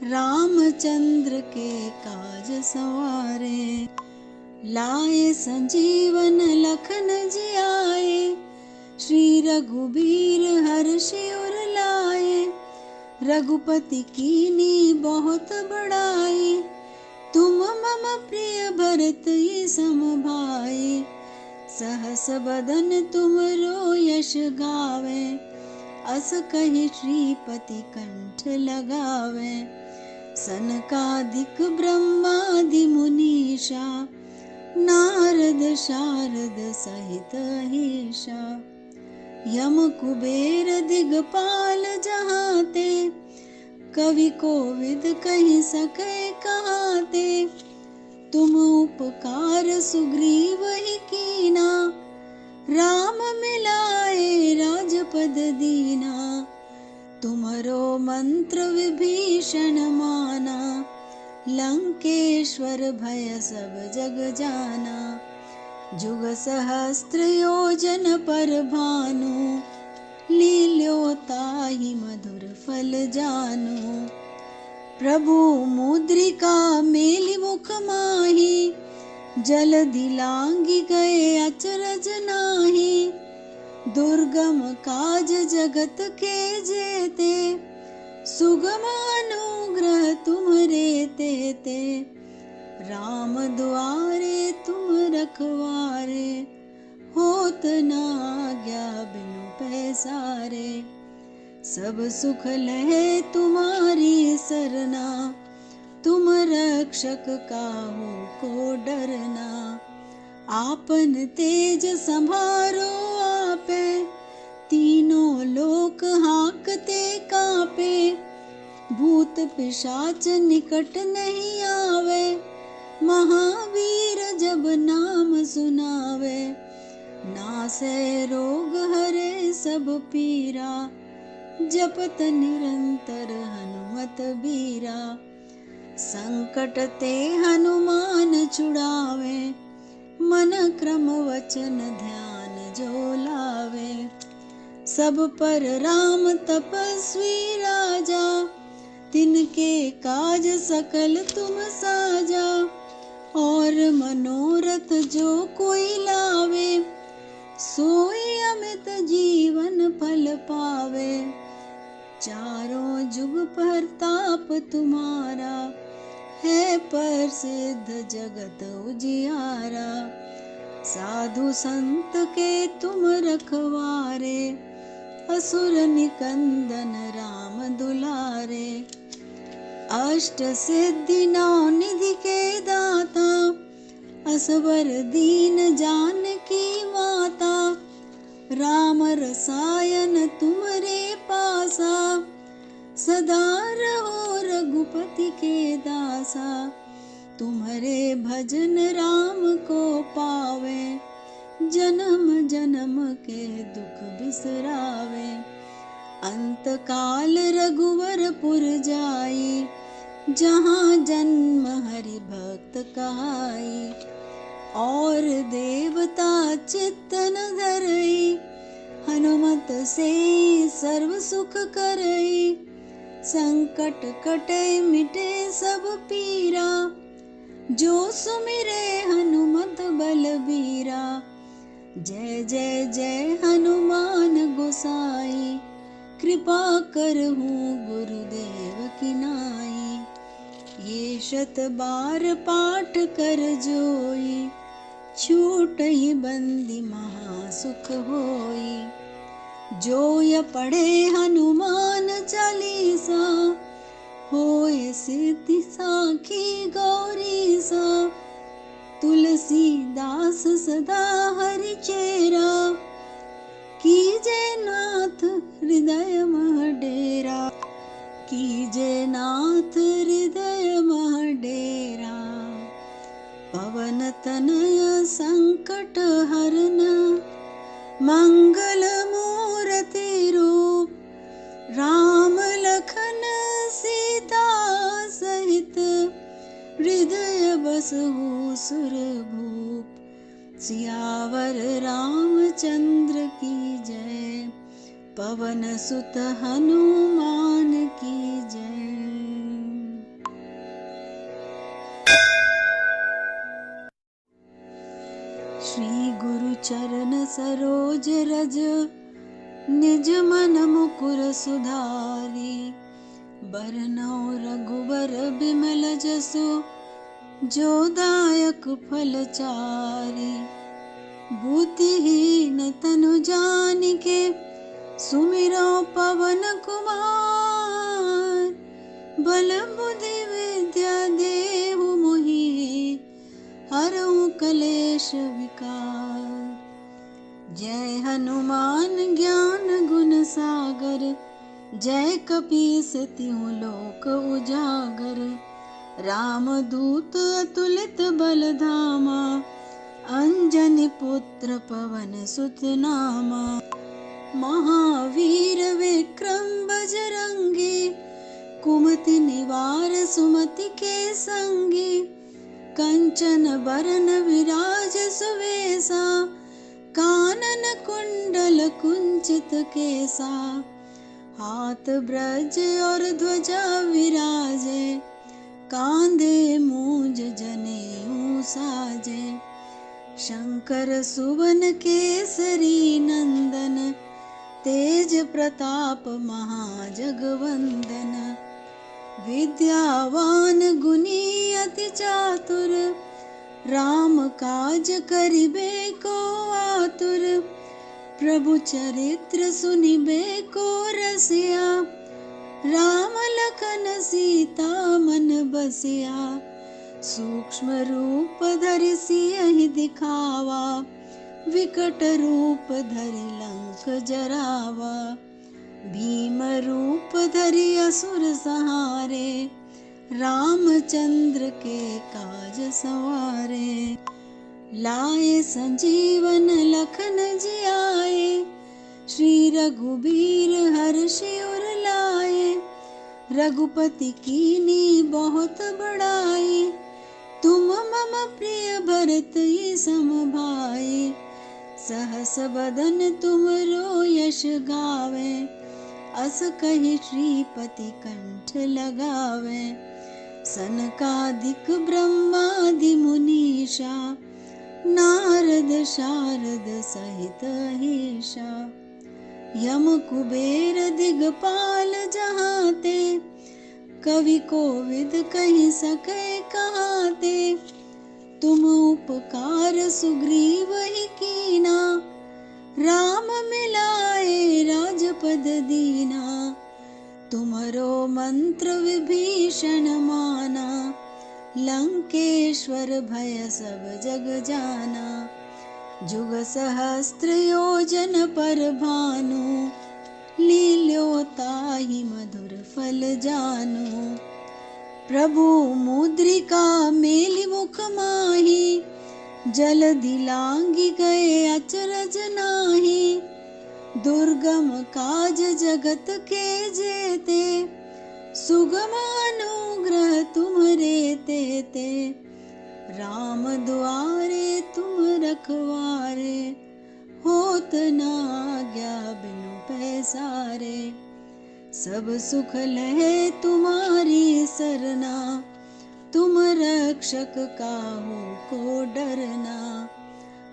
रामचंद्र के काज सवारे। लाए संजीवन लखन जियाए, श्री रघुबीर हर्षि उर लाए। रघुपति कीनी बहुत बड़ाई, तुम मम प्रिय भरत सम भाई। सहस बदन तुमरो यश गावे, अस कहि श्रीपति कंठ लगावे। सनकादिक ब्रह्मादि मुनीषा, नारद शारद सहित अहीशा, यम कुबेर दिगपाल जहाते, कवि कोविद कहि सके कहाते। तुम उपकार सुग्रीव ही कीना, राम मिलाए राजपद दीना। तुम्हरो मंत्र विभीषण माना, लंकेश्वर भय सब जग जाना। जुग सहस्त्र योजन पर भानु, लील्यो ताहि मधुर फल जानु। प्रभु मुद्रिका मेलि मुख माहि, जलधि लांघि गए अचरज नाही। दुर्गम काज जगत के जेते, सुगम अनुग्रह तुम्हरे तेते। राम दुआरे तुम रखवारे, होत न आज्ञा बिनु पैसारे। सब सुख लहे तुम्हारी सरना, तुम रक्षक काहू को डरना। आपन तेज संभारो आपे, तीनों लोक हाकते कापे। भूत पिशाच निकट नहीं आवे, महावीर जब नाम सुनावे। नासै रोग हरे सब पीरा, जपत निरंतर हनुमत बीरा। संकट ते हनुमान छुड़ावे, मन क्रम वचन ध्यान जो लावे। सब पर राम तपस्वी राजा, तिनके काज सकल तुम साजा। और मनोरथ जो कोई लावे, सोई अमित जीवन फल पावे। चारों जुग परताप तुम्हारा, है प्रसिद्ध जगत उजियारा। साधु संत के तुम रखवारे, असुर निकंदन राम दुलारे। अष्ट सिद्धि नौ निधि के दाता, असवर दीन जानकी माता। राम रसायन तुम्हरे पासा, सदा रहो रघुपति के दासा। तुम्हारे भजन राम को पावे, जन्म जन्म के दुख बिसरावे। अंत काल रघुवर पुर जाई, जहाँ जन्म हरि भक्त कहाई। और देवता चित्तन धरई, हनुमत से सर्व सुख करई। संकट कटे मिटे सब पीरा, जो सुमिरे हनुमत बलबीरा। जय जय जय हनुमान गोसाई, कृपा करहु गुरुदेव की नाई। ये शत बार पाठ कर जोई, छूटहि बंदी महासुख होई। जो य पढ़े हनुमान चालीसा, होय सिद्धि साखी गौरीसा। तुलसीदास सदा हरि चेरा, कीजे नाथ हृदय मह डेरा। कीजे नाथ हृदय मह डेरा। पवन तनय संकट हरन, मंगल मूर्ति रूप। राम लखन सीता सहित, हृदय बसहु सुरभूप। सियावर रामचंद्र की जय, पवन सुत हनुमान की जय। श्री गुरु चरण सरोज रज, निज मन मुकुर सुधारी। बरनौ रघुबर बिमल जसु, जो दायक फल चारि। बुद्धिहीन तनु जानिके, सुमिरो पवन कुमार। बल बुद्धि विद्या देहु मोहि, हरहु कलेश विकार। जय हनुमान ज्ञान गुण सागर, जय कपीस तिहु लोक उजागर। रामदूत अतुलित बल धामा, अंजनी पुत्र पवन सुत नामा। महावीर विक्रम बजरंगी, कुमति निवार सुमति के संगी। कंचन बरन विराज सुवेसा, कानन कुंडल कुंचित केसा। हाथ ब्रज और ध्वजा विराजे, कांधे मूंज जनेऊ साजे। शंकर सुवन केसरी नंदन, तेज प्रताप महाजगवंदन। विद्यावान गुणी अति चातुर, राम काज करिबे को आतुर। प्रभु चरित्र सुनिबे को रसिया, राम लखन सीता मन बसिया। सूक्ष्म रूप धरि सियहि दिखावा, विकट रूप धरि लंक जरावा। भीम रूप धरि असुर संहारे, रामचंद्र के काज सवारे। लाए संजीवन लखन जियाए, श्री रघुबीर हर्षि उर लाए। रघुपति कीनी बहुत बड़ाई, तुम मम प्रिय भरत सम भाई। सहस बदन तुमरो यश गावे, अस कहि श्रीपति कंठ लगावे। सनकादिक ब्रह्मादि मुनीषा, नारद शारद सहित अहीशा। यम कुबेर दिगपाल जहाते, कवि कोविद कहि सके कहाते। तुम उपकार सुग्रीव ही कीना, राम मिलाए राजपद दीना। तुमरो मंत्र विभीषण माना, लंकेश्वर भय सब जग जाना। जुग सहस्त्र योजन पर भानु, लील्यो ताहि मधुर फल जानु। प्रभु मुद्रिका मेलि मुख माहि, जलधि लांघि गए अचरज नाही। दुर्गम काज जगत के जेते, सुगम अनुग्रह तुम्हरे तेते। राम दुआरे तुम रखवारे, होत न आज्ञा बिनु पैसारे। सब सुख लहे तुम्हारी सरना, तुम रक्षक काहू को डरना।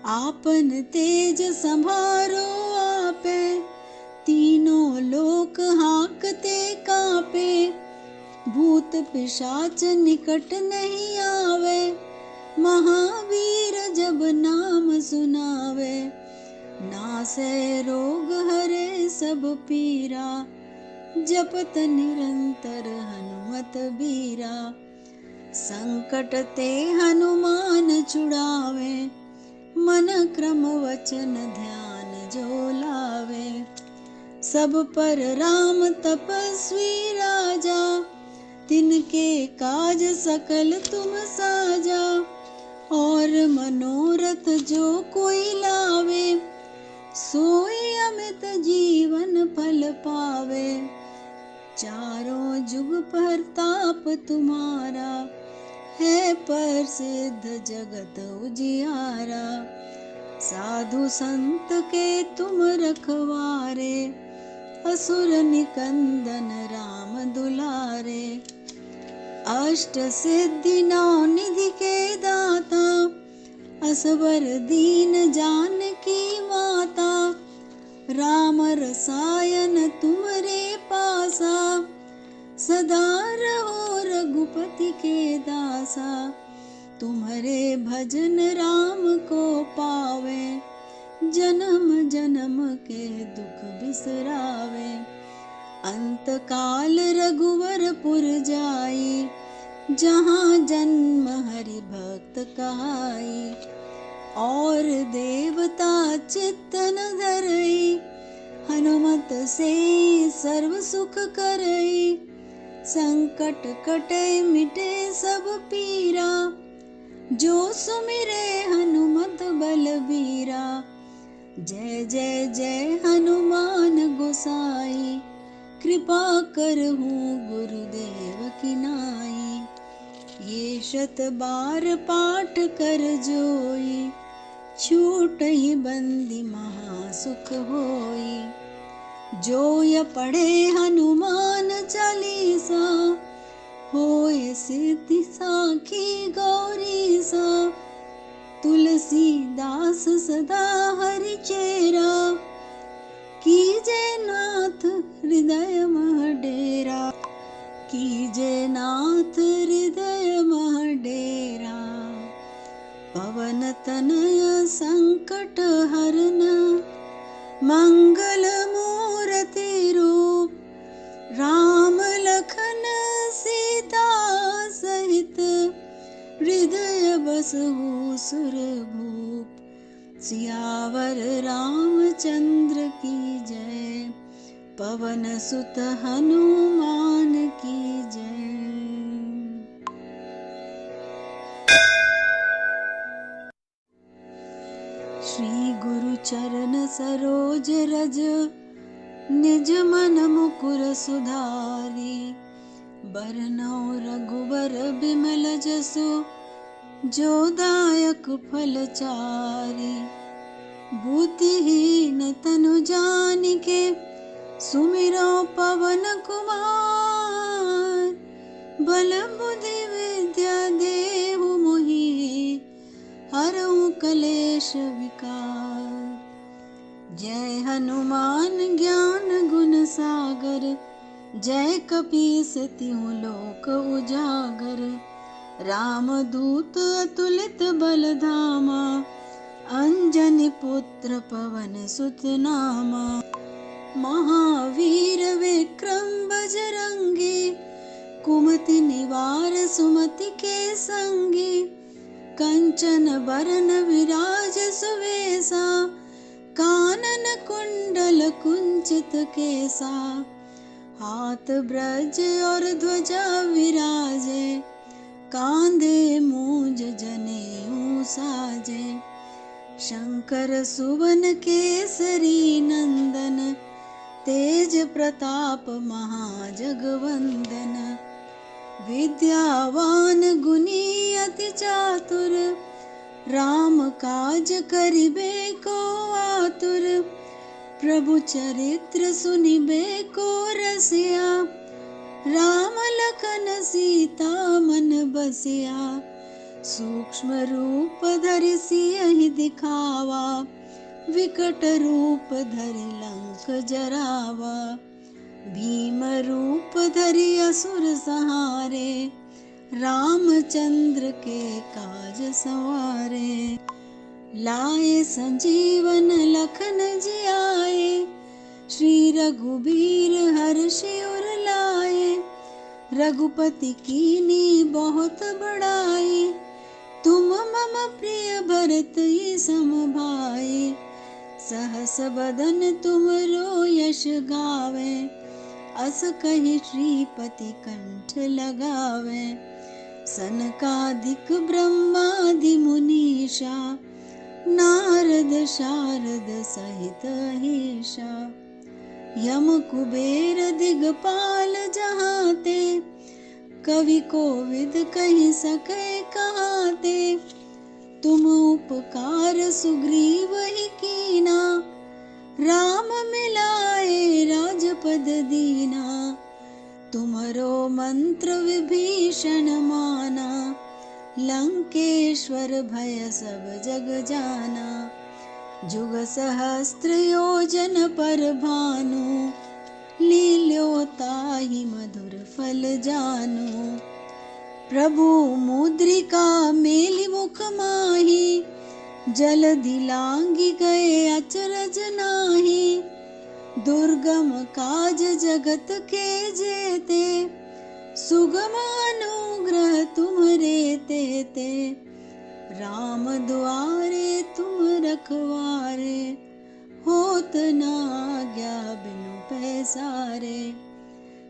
आपन तेज संभारो आपे, तीनों लोक हाकते कापे। भूत पिशाच निकट नहीं आवे, महावीर जब नाम सुनावे। नासै रोग हरे सब पीरा, जपत निरंतर हनुमत बीरा। संकट ते हनुमान छुड़ावे, मन क्रम वचन ध्यान जो लावे। सब पर राम तपस्वी राजा, तिनके काज सकल तुम साजा। और मनोरथ जो कोई लावे, सोई अमित जीवन फल पावे। चारों जुग परताप तुम्हारा, है प्रसिद्ध जगत उजियारा। साधु संत के तुम रखवारे, असुर निकंदन राम दुलारे। अष्ट सिद्धि नौ निधि के दाता, असवर दीन जानकी माता। राम रसायन तुम्हरे पासा, सदा रहो रघुपति के दासा। तुम्हारे भजन राम को पावे, जन्म जन्म के दुख बिसरावे। अंत काल रघुवरपुर जाई, जहाँ जन्म हरि भक्त कहाई। और देवता चित्तन धरई, हनुमत से सर्व सुख करई। संकट कटे मिटे सब पीरा, जो सुमिरे हनुमत बलबीरा। जय जय जय हनुमान गोसाई, कृपा करहु गुरुदेव की नाई। ये 100 बार पाठ कर जोई, छूटहि बंदी महासुख होई। जो य पढ़े हनुमान चालीसा, होय सिद्धि साखी गौरीसा। तुलसीदास सदा हरि चेरा, कीजे नाथ हृदय मह डेरा। कीजे नाथ हृदय मह डेरा। पवन तनय संकट हरन, मंगल मूर्ति रूप। राम लखन सीता सहित, हृदय बसहु सुरभूप। सियावर रामचंद्र की जय, पवन सुत हनुमान की जय। श्री गुरु चरण सरोज रज, निज मन मुकुर सुधारी। बरनौ रघुबर बिमल जसु, जो दायक फल चारि। बुद्धिहीन तनु जानिके, सुमिरो पवन कुमार। बल बुद्धि विद्या देहु मोहि, हरहु कलेश विकार। जय हनुमान ज्ञान गुण सागर, जय कपीस तिहु लोक उजागर। रामदूत अतुलित बल धामा, अंजनी पुत्र पवन सुत नामा। महावीर विक्रम बजरंगी, कुमति निवार सुमति के संगी। कंचन बरन विराज सुवेसा, कानन कुंडल कुंचित केसा। हाथ ब्रज और ध्वजा विराजे, कांधे मूंज जनेऊ साजे। शंकर सुवन केसरी नंदन, तेज प्रताप महाजगवंदन। विद्यावान गुणी अति चातुर, राम काज करिबे को आतुर। प्रभु चरित्र सुनिबे को रसिया, राम लखन सीता मन बसिया। सूक्ष्म रूप धरि सियहि दिखावा, विकट रूप धरि लंक जरावा। भीम रूप धरि असुर संहारे, रामचंद्र के काज संवारे। लाए संजीवन लखन जियाए, श्री रघुबीर हर्षि उर लाए। रघुपति कीनी बहुत बड़ाई, तुम मम प्रिय भरत सम भाई। सहस बदन तुमरो यश गावे, अस कहि श्रीपति कंठ लगावे। सनकादिक ब्रह्मादि मुनीषा, नारद शारद सहित अहीशा। यम कुबेर दिगपाल जहाते, कवि कोविद कहि सकै कहाते। तुम उपकार सुग्रीव ही कीना, राम मिलाए राजपद दीना। तुमरो मंत्र विभीषण माना, लंकेश्वर भय सब जग जाना। जुग सहस्त्र योजन पर भानु, लील्यो ताहि मधुर फल जानु। प्रभु मुद्रिका मेलि मुख माहि, जलधि लांघि गए अचरज नाहि। दुर्गम काज जगत के जेते, सुगम अनुग्रह तुम्हरे तेते। राम द्वारे तुम रखवारे, होत न आज्ञा बिनु पैसारे।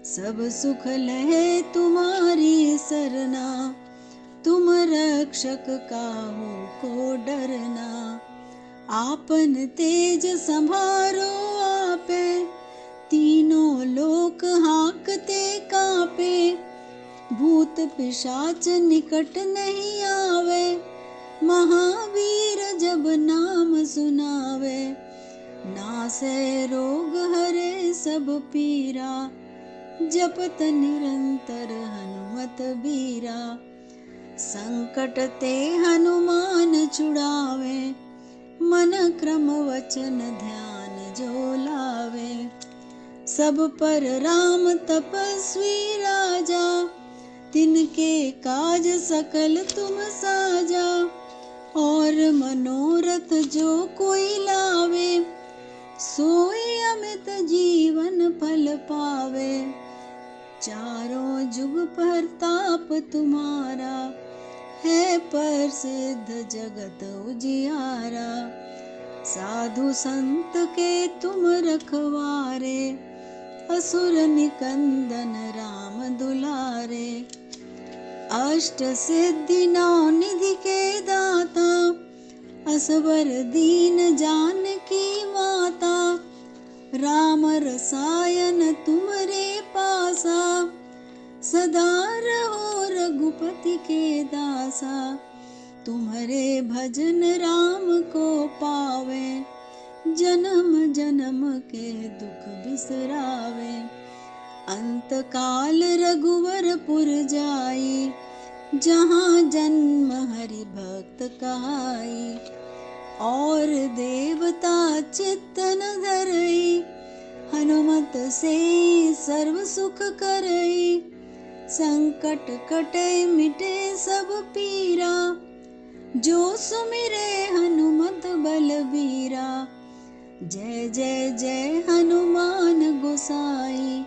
सब सुख लहे तुम्हारी सरना, तुम रक्षक काहू को डरना। आपन तेज संभारो आपे, तीनों लोक हाँकते कांपे। भूत पिशाच निकट नहीं आवे, महावीर जब नाम सुनावे। नासै रोग हरे सब पीरा, जपत निरंतर हनुमत बीरा। संकट ते हनुमान छुड़ावे, मन क्रम वचन ध्यान जो लावे। सब पर राम तपस्वी राजा, तिनके काज सकल तुम साजा। और मनोरथ जो कोई लावे, सोई अमित जीवन फल पावे। चारों जुग प्रताप तुम्हारा, है प्रसिद्ध जगत उजियारा। साधु संत के तुम रखवारे, असुर निकंदन राम दुलारे। अष्ट सिद्धि नौ निधि के दाता, असवर दीन जानकी माता। राम रसायन तुम्हरे पासा, सदा रहो रघुपति के दासा। तुम्हारे भजन राम को पावे, जन्म जन्म के दुख बिसरावे। अंत काल रघुवरपुर जाई, जहाँ जन्म हरि भक्त कहाई। और देवता चित्तन धरई, हनुमत से सर्व सुख करई। संकट कटे मिटे सब पीरा, जो सुमिरे हनुमत बलबीरा। जय जय जय हनुमान गोसाई,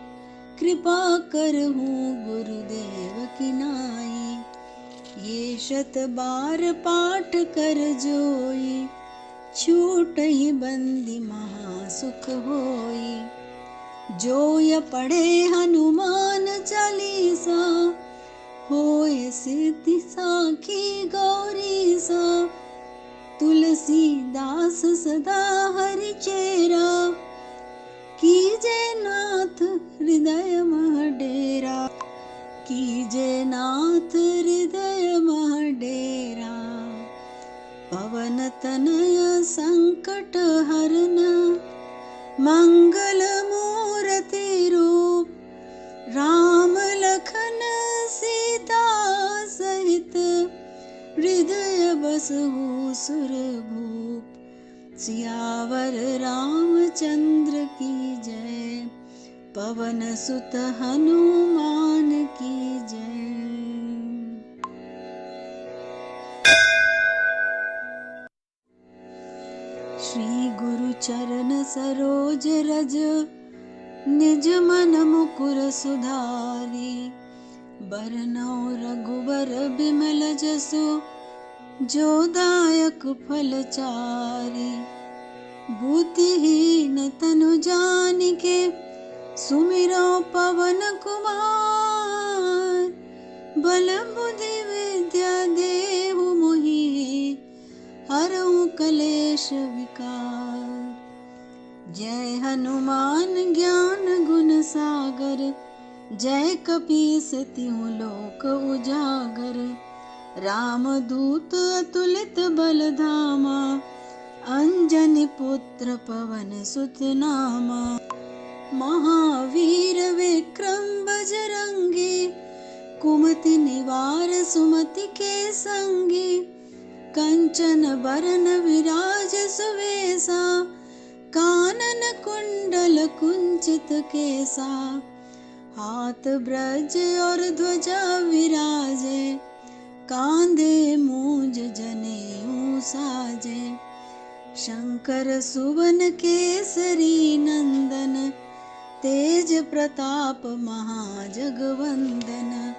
कृपा करहु गुरुदेव की नाई। ये शत बार पाठ कर जोई, छूटहि बंदी महासुख होई। जो य पढ़े हनुमान चालीसा, होय सिद्धि साखी गौरीसा। तुलसीदास सदा हरि चेरा, कीजे नाथ हृदय मह डेरा। कीजे नाथ हृदय मह डेरा। पवन तनय संकट हरन, मंगल मूर्ति रूप। राम लखन सीता सहित, हृदय बसहु सुरभूप। सियावर रामचंद्र की जय, पवन सुत हनुमान की जय। श्री गुरु चरण सरोज रज, निज मन मुकुर सुधारी। बरनौ रघुबर बिमल जसु, जो दायक फल चारि। बुद्धिहीन तनु जानिके, सुमिरो पवन कुमार। बल बुद्धि विद्या देहु मोहि, हरहु कलेश विकार। जय हनुमान ज्ञान गुण सागर, जय कपीस तिहु लोक उजागर। रामदूत अतुलित बल धामा, अंजनी पुत्र पवन सुत नामा। महावीर विक्रम बजरंगी, कुमति निवार सुमति के संगी। कंचन बरन विराज सुवेसा, कानन कुंडल कुंचित केसा। हाथ ब्रज और ध्वजा विराजे, कांधे मूंज जनेऊ साजे। शंकर सुवन केसरी नंदन, प्रताप महाजगवंदन।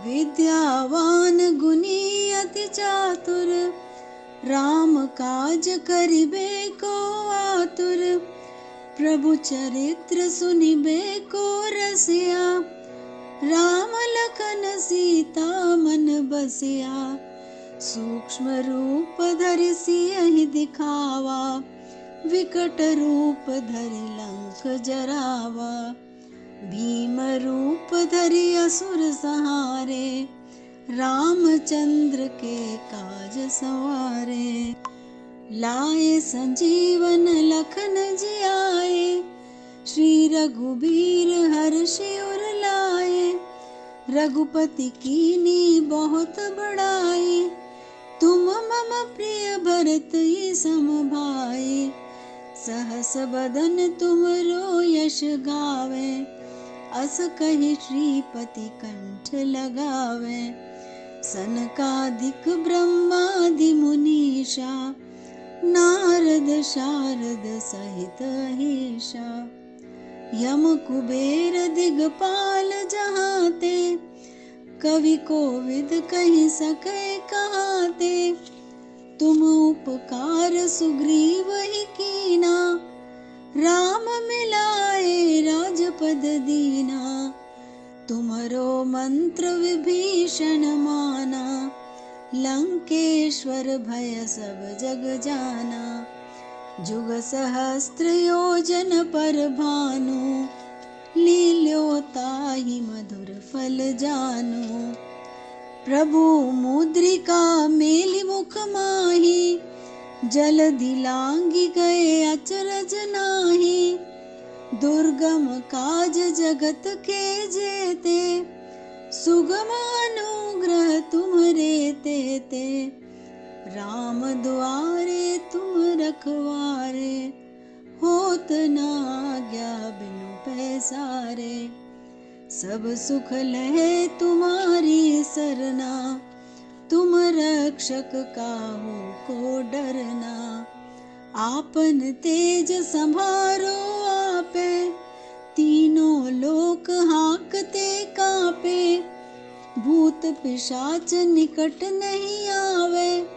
विद्यावान गुणी अति चातुर, राम काज करिबे को आतुर। प्रभु चरित्र सुनिबे को रसिया, राम लखन सीता मन बसिया। सूक्ष्म रूप धरि सियहि दिखावा, विकट रूप धरि लंक जरावा। भीम रूप धरि असुर संहारे, रामचंद्र के काज सवारे। लाए संजीवन लखन जियाए, श्री रघुबीर हर्षि उर लाए। रघुपति कीनी बहुत बड़ाई, तुम मम प्रिय भरत ही सम भाई। सहस बदन तुमरो यश गावे, अस कहि श्रीपति कंठ लगावे। सनकादिक ब्रह्मादि मुनीषा, नारद शारद सहित अहीशा। यम कुबेर दिगपाल जहाते, कवि कोविद कहि सकै कहाते। तुम उपकार सुग्रीव ही कीना, राम मिलाए राजपद दीना। तुमरो मंत्र विभीषण माना, लंकेश्वर भय सब जग जाना। जुग सहस्त्र योजन पर भानु, लील्यो ताहि मधुर फल जानु। प्रभु मुद्रिका मेलि मुख माहि, जलधि लांघि गए अचरज नाही। दुर्गम काज जगत के जेते, सुगम अनुग्रह तुम्हरे तेते। राम दुआरे तुम रखवारे, होत न आज्ञा बिनु पैसारे। सब सुख लहे तुम्हारी सरना, तुम रक्षक काहू को डरना। आपन तेज संभारो आपे, तीनों लोक हाकते कापे। भूत पिशाच निकट नहीं आवे,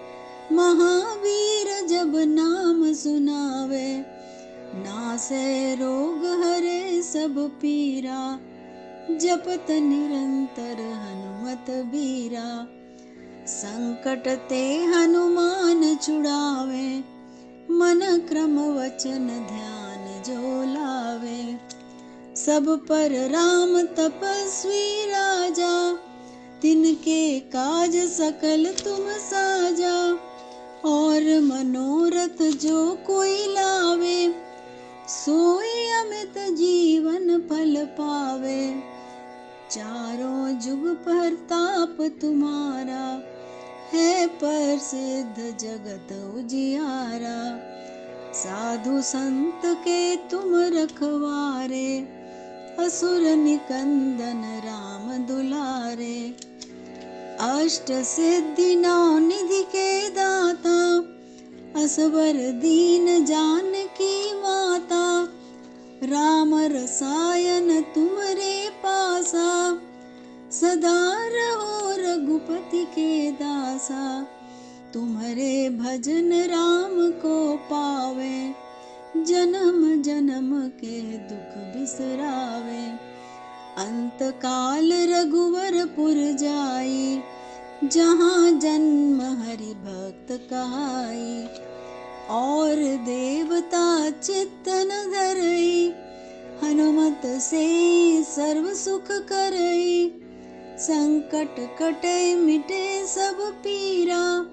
महावीर जब नाम सुनावे। नासै रोग हरे सब पीरा, जपत निरंतर हनुमत बीरा। संकट ते हनुमान छुड़ावे, मन क्रम वचन ध्यान जो लावे। सब पर राम तपस्वी राजा, तिनके काज सकल तुम साजा। और मनोरथ जो कोई लावे, सोई अमित जीवन फल पावे। चारों जुग परताप तुम्हारा, है प्रसिद्ध जगत उजियारा। साधु संत के तुम रखवारे, असुर निकंदन राम दुलारे। अष्ट सिद्धि नौ निधि के दाता, असवर दीन जानकी माता। राम रसायन तुमरे पासा, सदा रहो रघुपति के दासा। तुम्हारे भजन राम को पावे, जन्म जन्म के दुख बिसरावे। अंत काल रघुवरपुर जाई, जहाँ जन्म हरि भक्त कहाई। और देवता चित्तन धरई, हनुमत से सर्व सुख करई। संकट कटे मिटे सब पीरा,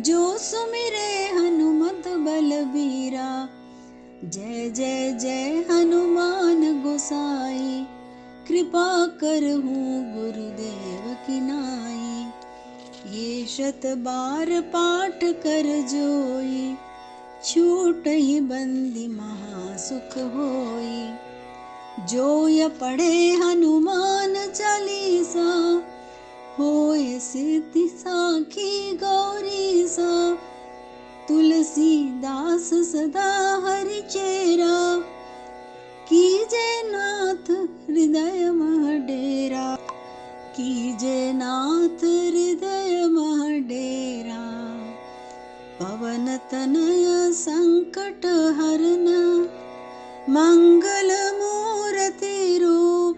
जो सुमिरे हनुमत बलबीरा। जय जय जय हनुमान गोसाई, कृपा करहु गुरुदेव की नाई। ये शत बार पाठ कर जोई, छूटहि बंदी महासुख होई। जो य पढ़े हनुमान चालीसा, होय सिद्धि साखी गौरीसा। तुलसीदास सदा हरि चेरा, कीजे नाथ तनय संकट हरन, मंगल मूर्ति रूप,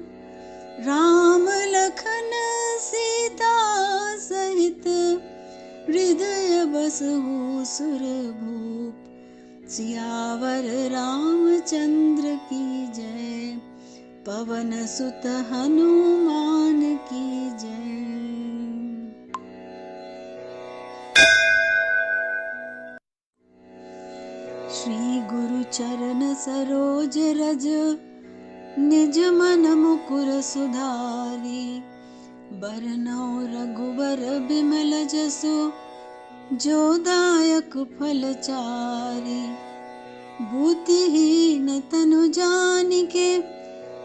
राम लखन सीता सहित, हृदय बसहु सुरभूप। सियावर रामचंद्र की जय, पवन सुत हनुमान की जय। श्री गुरु चरण सरोज रज, निज मन मुकुर सुधारी। बरनौ रघुबर बिमल जसु, जो दायक फल चारि। बुद्धिहीन तनु जानिके,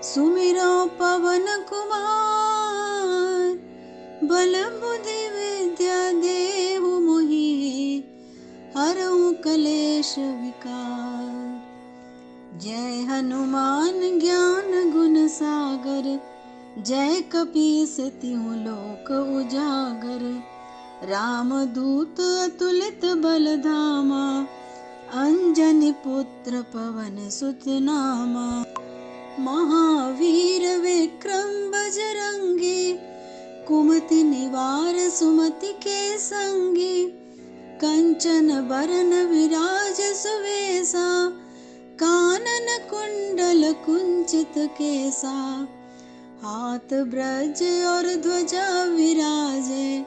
सुमिरो पवन कुमार। बल बुद्धि विद्या देहु मोहि, हरहु कलेश विकार। जय हनुमान ज्ञान गुण सागर, जय कपीस तिहु लोक उजागर। रामदूत अतुलित बल धामा, अंजनी पुत्र पवन सुत नामा। महावीर विक्रम बजरंगी, कुमति निवार सुमति के संगी। कंचन बरन विराज सुवेसा, कानन कुंडल कुंचित केसा। हाथ ब्रज और ध्वजा विराजे,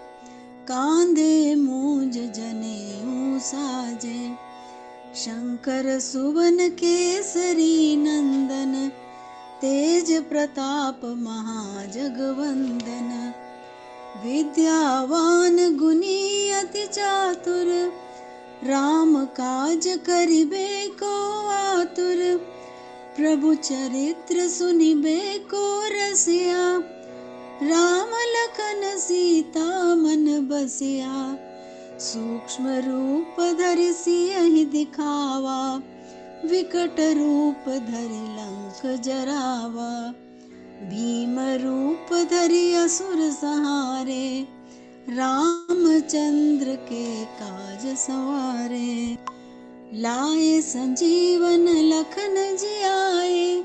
कांधे मूंज जनेऊ साजे। शंकर सुवन केसरी नंदन, तेज प्रताप महाजगवंदन। विद्यावान गुणी अति चातुर, राम काज करिबे को आतुर। प्रभु चरित्र सुनिबे को रसिया, राम लखन सीता मन बसिया। सूक्ष्म रूप धरि सियहि दिखावा, विकट रूप धरि लंक जरावा। भीम रूप धरि असुर संहारे, रामचंद्र के काज सवारे। लाए संजीवन लखन जियाए,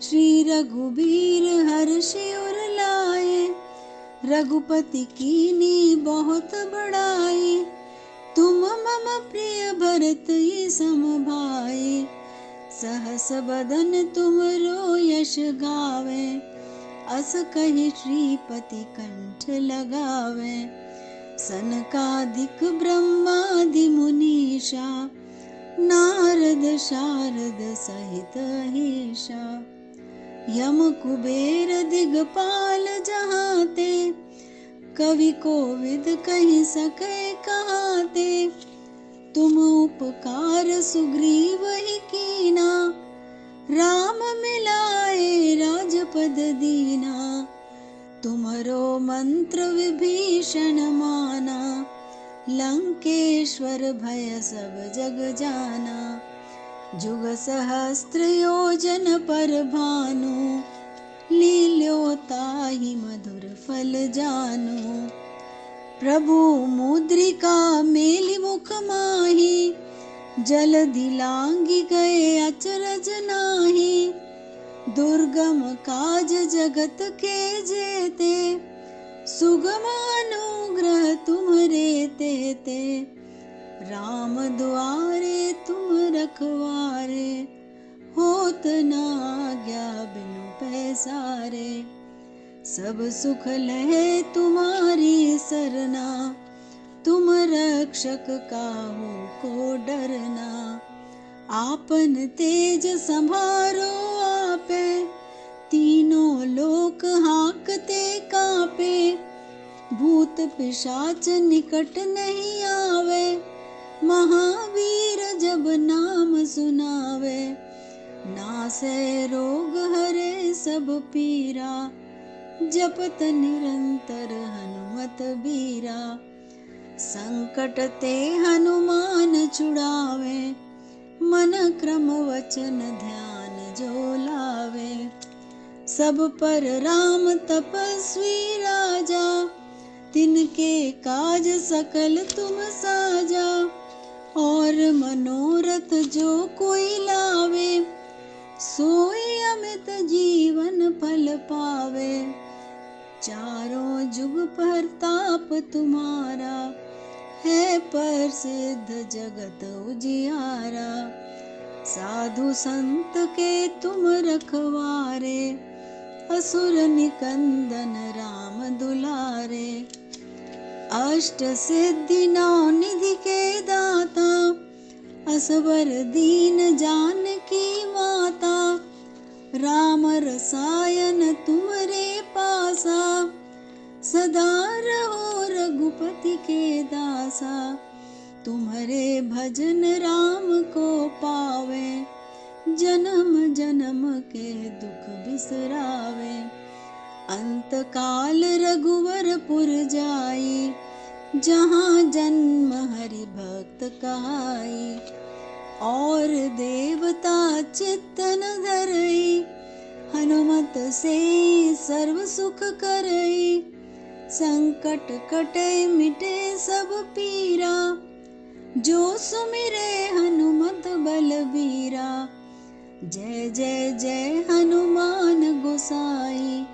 श्री रघुबीर हर्षि उर लाए। रघुपति कीनी बहुत बड़ाई, तुम मम प्रिय भरत ही सम भाई। सहस बदन तुमरो यश गावे, अस कहि श्रीपति कंठ लगावे। सनकादिक ब्रह्मादि मुनीषा, नारद शारद सहित अहीशा। यम कुबेर दिगपाल जहाते, कवि कोविद कहि सकै कहाते। तुम उपकार सुग्रीव ही कीना, राम मिलाए राजपद दीना। तुमरो मंत्र विभीषण माना, लंकेश्वर भय सब जग जाना। जुग सहस्त्र योजन पर भानु, लील्यो ताहि मधुर फल जानु। प्रभु मुद्रिका मेलि मुख माहि, जलधि लांघि गए अचरज नाही। दुर्गम काज जगत के जेते, सुगम अनुग्रह तुम्हरे तेते। राम दुआरे तुम रखवारे, होत न आज्ञा बिनु पैसारे। सब सुख लहे तुम्हारी सरना, तुम रक्षक काहू को डरना। आपन तेज संभारो आपे, तीनों लोक हाकते कापे। भूत पिशाच निकट नहीं आवे, महावीर जब नाम सुनावे। नासै रोग हरे सब पीरा, जपत निरंतर हनुमत बीरा। संकट ते हनुमान छुड़ावे, मन क्रम वचन ध्यान जो लावे। सब पर राम तपस्वी राजा, तिनके काज सकल तुम साजा। और मनोरथ जो कोई लावे, सोई अमित जीवन फल पावे। चारों जुग परताप तुम्हारा, है प्रसिद्ध जगत उजियारा। साधु संत के तुम रखवारे, असुर निकंदन राम दुलारे। अष्ट सिद्धि नौ निधि के दाता, असवर दीन जानकी माता। राम रसायन तुम्हारे पासा, सदा रहो रघुपति के दासा। तुम्हारे भजन राम को पावे, जन्म जन्म के दुख बिसरावे। अंत काल रघुवरपुर जाई, जहाँ जन्म हरि भक्त कहाई। और देवता चित्तन धरई, हनुमत से सर्व सुख करई। संकट कटे मिटे सब पीरा, जो सुमिरे हनुमत बलबीरा। जय जय जय हनुमान गोसाई,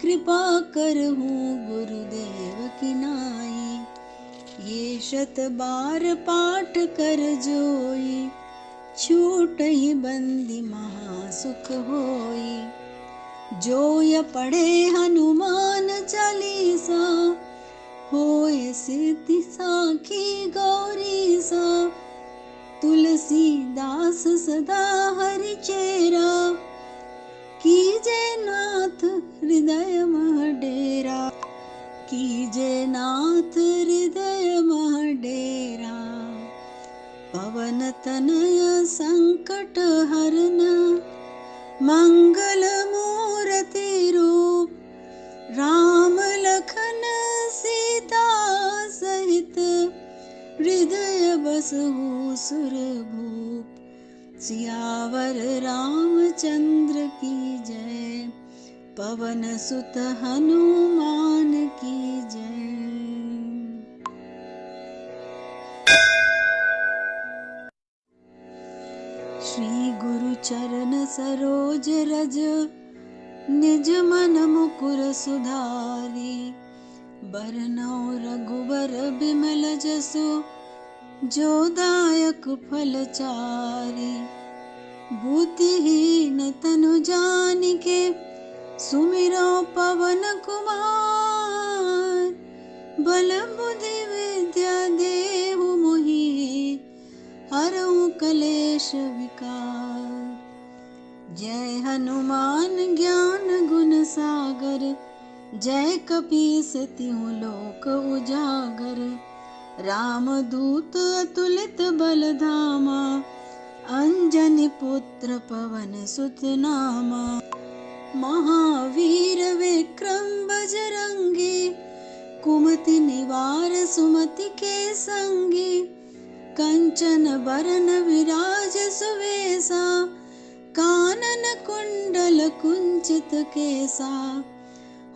कृपा करहु गुरुदेव की नाई। ये शत बार पाठ कर जोई, छूट ही बंदी महासुख होई। जो य पढ़े हनुमान चालीसा, होय सिद्धि साखी गौरीसा। तुलसीदास सदा हरि चेरा, कीजे नाथ हृदय मह डेरा। कीजे नाथ हृदय मह डेरा। पवन तनय संकट हरन, मंगल मूर्ति रूप। राम लखन सीता सहित, हृदय बसहु सुरभूप। सियावर रामचंद्र की जय, पवन सुत हनुमान की जय। श्री गुरु चरण सरोज रज, निज मन मुकुर सुधारी। बरनौ रघुबर बिमल जसु, जो दायक फल चारि। बुद्धिहीन तनु जानिके, सुमिरो पवन कुमार। बल बुद्धि विद्या देहु मोहि, हरहु कलेश विकार। जय हनुमान ज्ञान गुण सागर, जय कपीस तिहु लोक उजागर। रामदूत अतुलित बल धामा, अंजनी पुत्र पवन सुत नामा। महावीर विक्रम बजरंगी, कुमति निवार सुमति के संगी। कंचन बरन विराज सुवेसा, कानन कुंडल कुंचित केसा।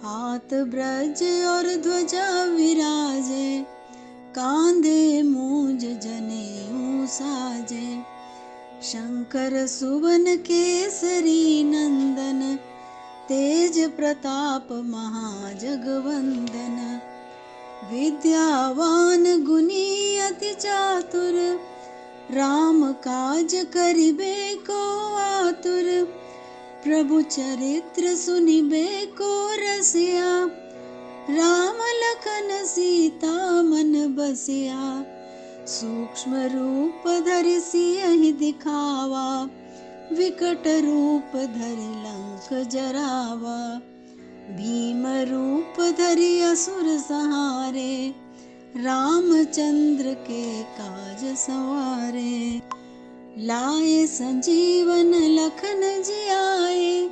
हाथ ब्रज और ध्वजा विराजे, कांधे मूंज जनेऊ साजे। शंकर सुवन केसरी नंदन, तेज प्रताप महाजगवंदन। विद्यावान गुणी अति चातुर, राम काज करिबे को आतुर। प्रभु चरित्र सुनिबे को रसिया, राम लखन सीता मन बसिया। सूक्ष्म रूप धरि सियहि दिखावा, विकट रूप धरि लंक जरावा। भीम रूप धरि असुर संहारे, रामचंद्र के काज सवारे। लाए संजीवन लखन जियाए,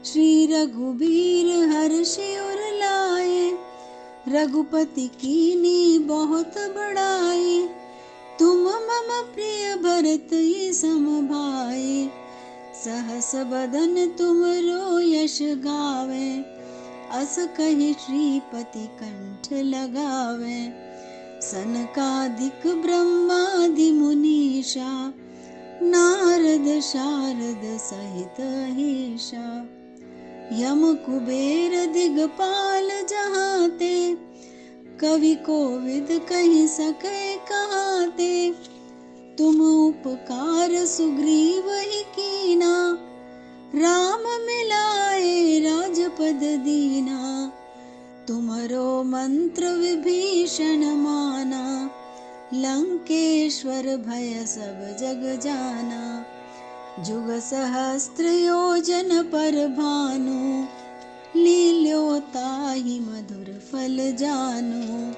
श्री रघुबीर हर्षि उर लाए। रघुपति कीनी बहुत बड़ाई, तुम मम प्रिय भरत सम भाई। सहस बदन तुमरो यश गावे, अस कहि श्रीपति कंठ लगावे। सनकादिक ब्रह्मादि मुनीषा नारद शारद सहित अहीशा यम कुबेर दिगपाल जहाते कवि कोविद कहि सके कहाते तुम उपकार सुग्रीव ही कीना राम मिलाए राजपद दीना तुम्हरो मंत्र विभीषण माना लंकेश्वर भय सब जग जाना जुग सहस्त्र योजन पर भानु लील्यो ताहि मधुर फल जानु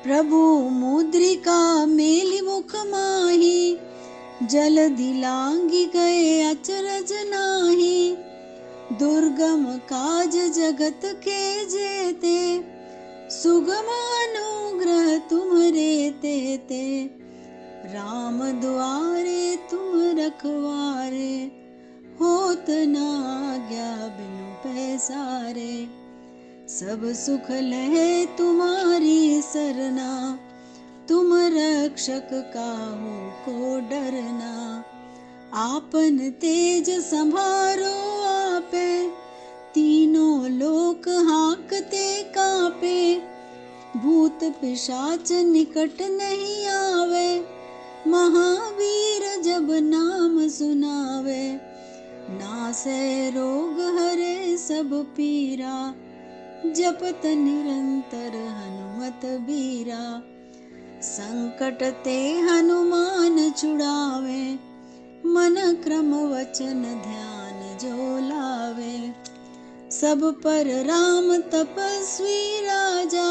प्रभु मुद्रिका मेलि मुख माही जल दिलांगी गए अचरज नाही दुर्गम काज जगत के जेते सुगम अनुग्रह तुम्हरे तेते राम द्वारे तुम रखवारे होत न आज्ञा बिनु पैसारे सब सुख लहे तुम्हारी सरना तुम रक्षक काहू को डरना आपन तेज संभारो आपे तीनों लोक हाँकते कापे भूत पिशाच निकट नहीं आवे महावीर जब नाम सुनावे नासे रोग हरे सब पीरा जपत निरंतर हनुमत बीरा संकट ते हनुमान छुड़ावे मन क्रम वचन ध्यान जो लावे सब पर राम तपस्वी राजा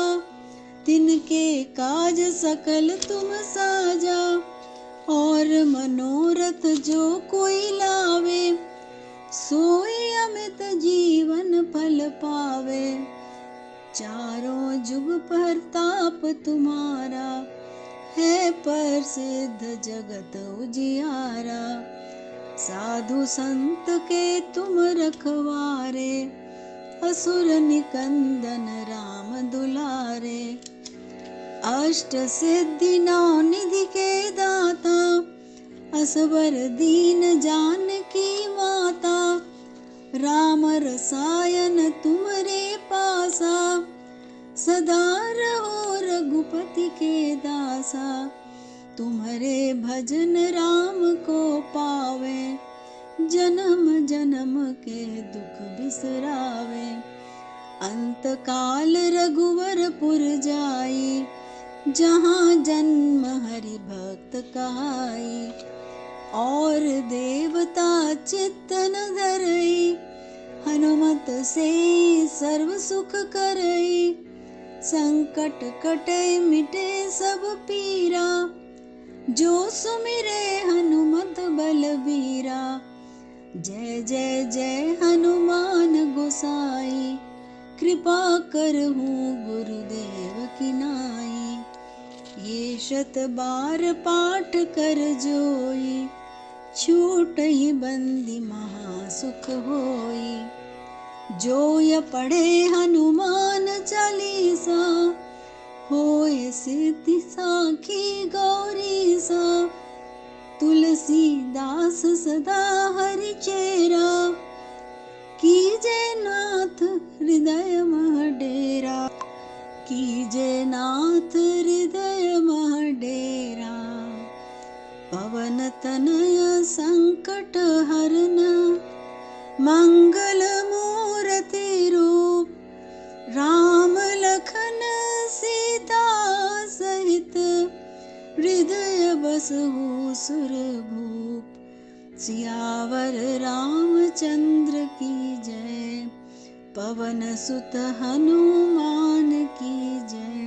तिनके काज सकल तुम साजा और मनोरथ जो कोई लावे सोई अमित जीवन फल पावे चारों जुग परताप तुम्हारा है प्रसिद्ध जगत उजियारा साधु संत के तुम रखवारे असुर निकंदन राम दुलारे अष्ट सिद्धि नौ निधि के दाता असवर दीन जानकी माता राम रसायन तुम्हारे पासा सदा रहो रघुपति के दासा तुम्हारे भजन राम को पावे जन्म जन्म के दुख बिसरावे अंत काल रघुवरपुर जाई जहाँ जन्म हरि भक्त कहाई और देवता चित्तन धरई हनुमत से सर्व सुख करई संकट कटे मिटे सब पीरा जो सुमिरे हनुमत बलबीरा जय जय जय हनुमान गोसाई कृपा करहु गुरुदेव की नाई ये शत बार पाठ कर जोई छूटहि बंदी महासुख होई जो य पढ़े हनुमान चालीसा होय सिद्धि साखी गौरी सा तुलसीदास सदा हरि चेरा कीजे नाथ हृदय मह डेरा कीजे नाथ हृदय मह डेरा पवन तनय संकट हरना मंगल मूर्ति रूप राम लखन सीता सहित हृदय बसहु सुरभूप सियावर रामचंद्र की जय पवन सुत हनुमान की जय।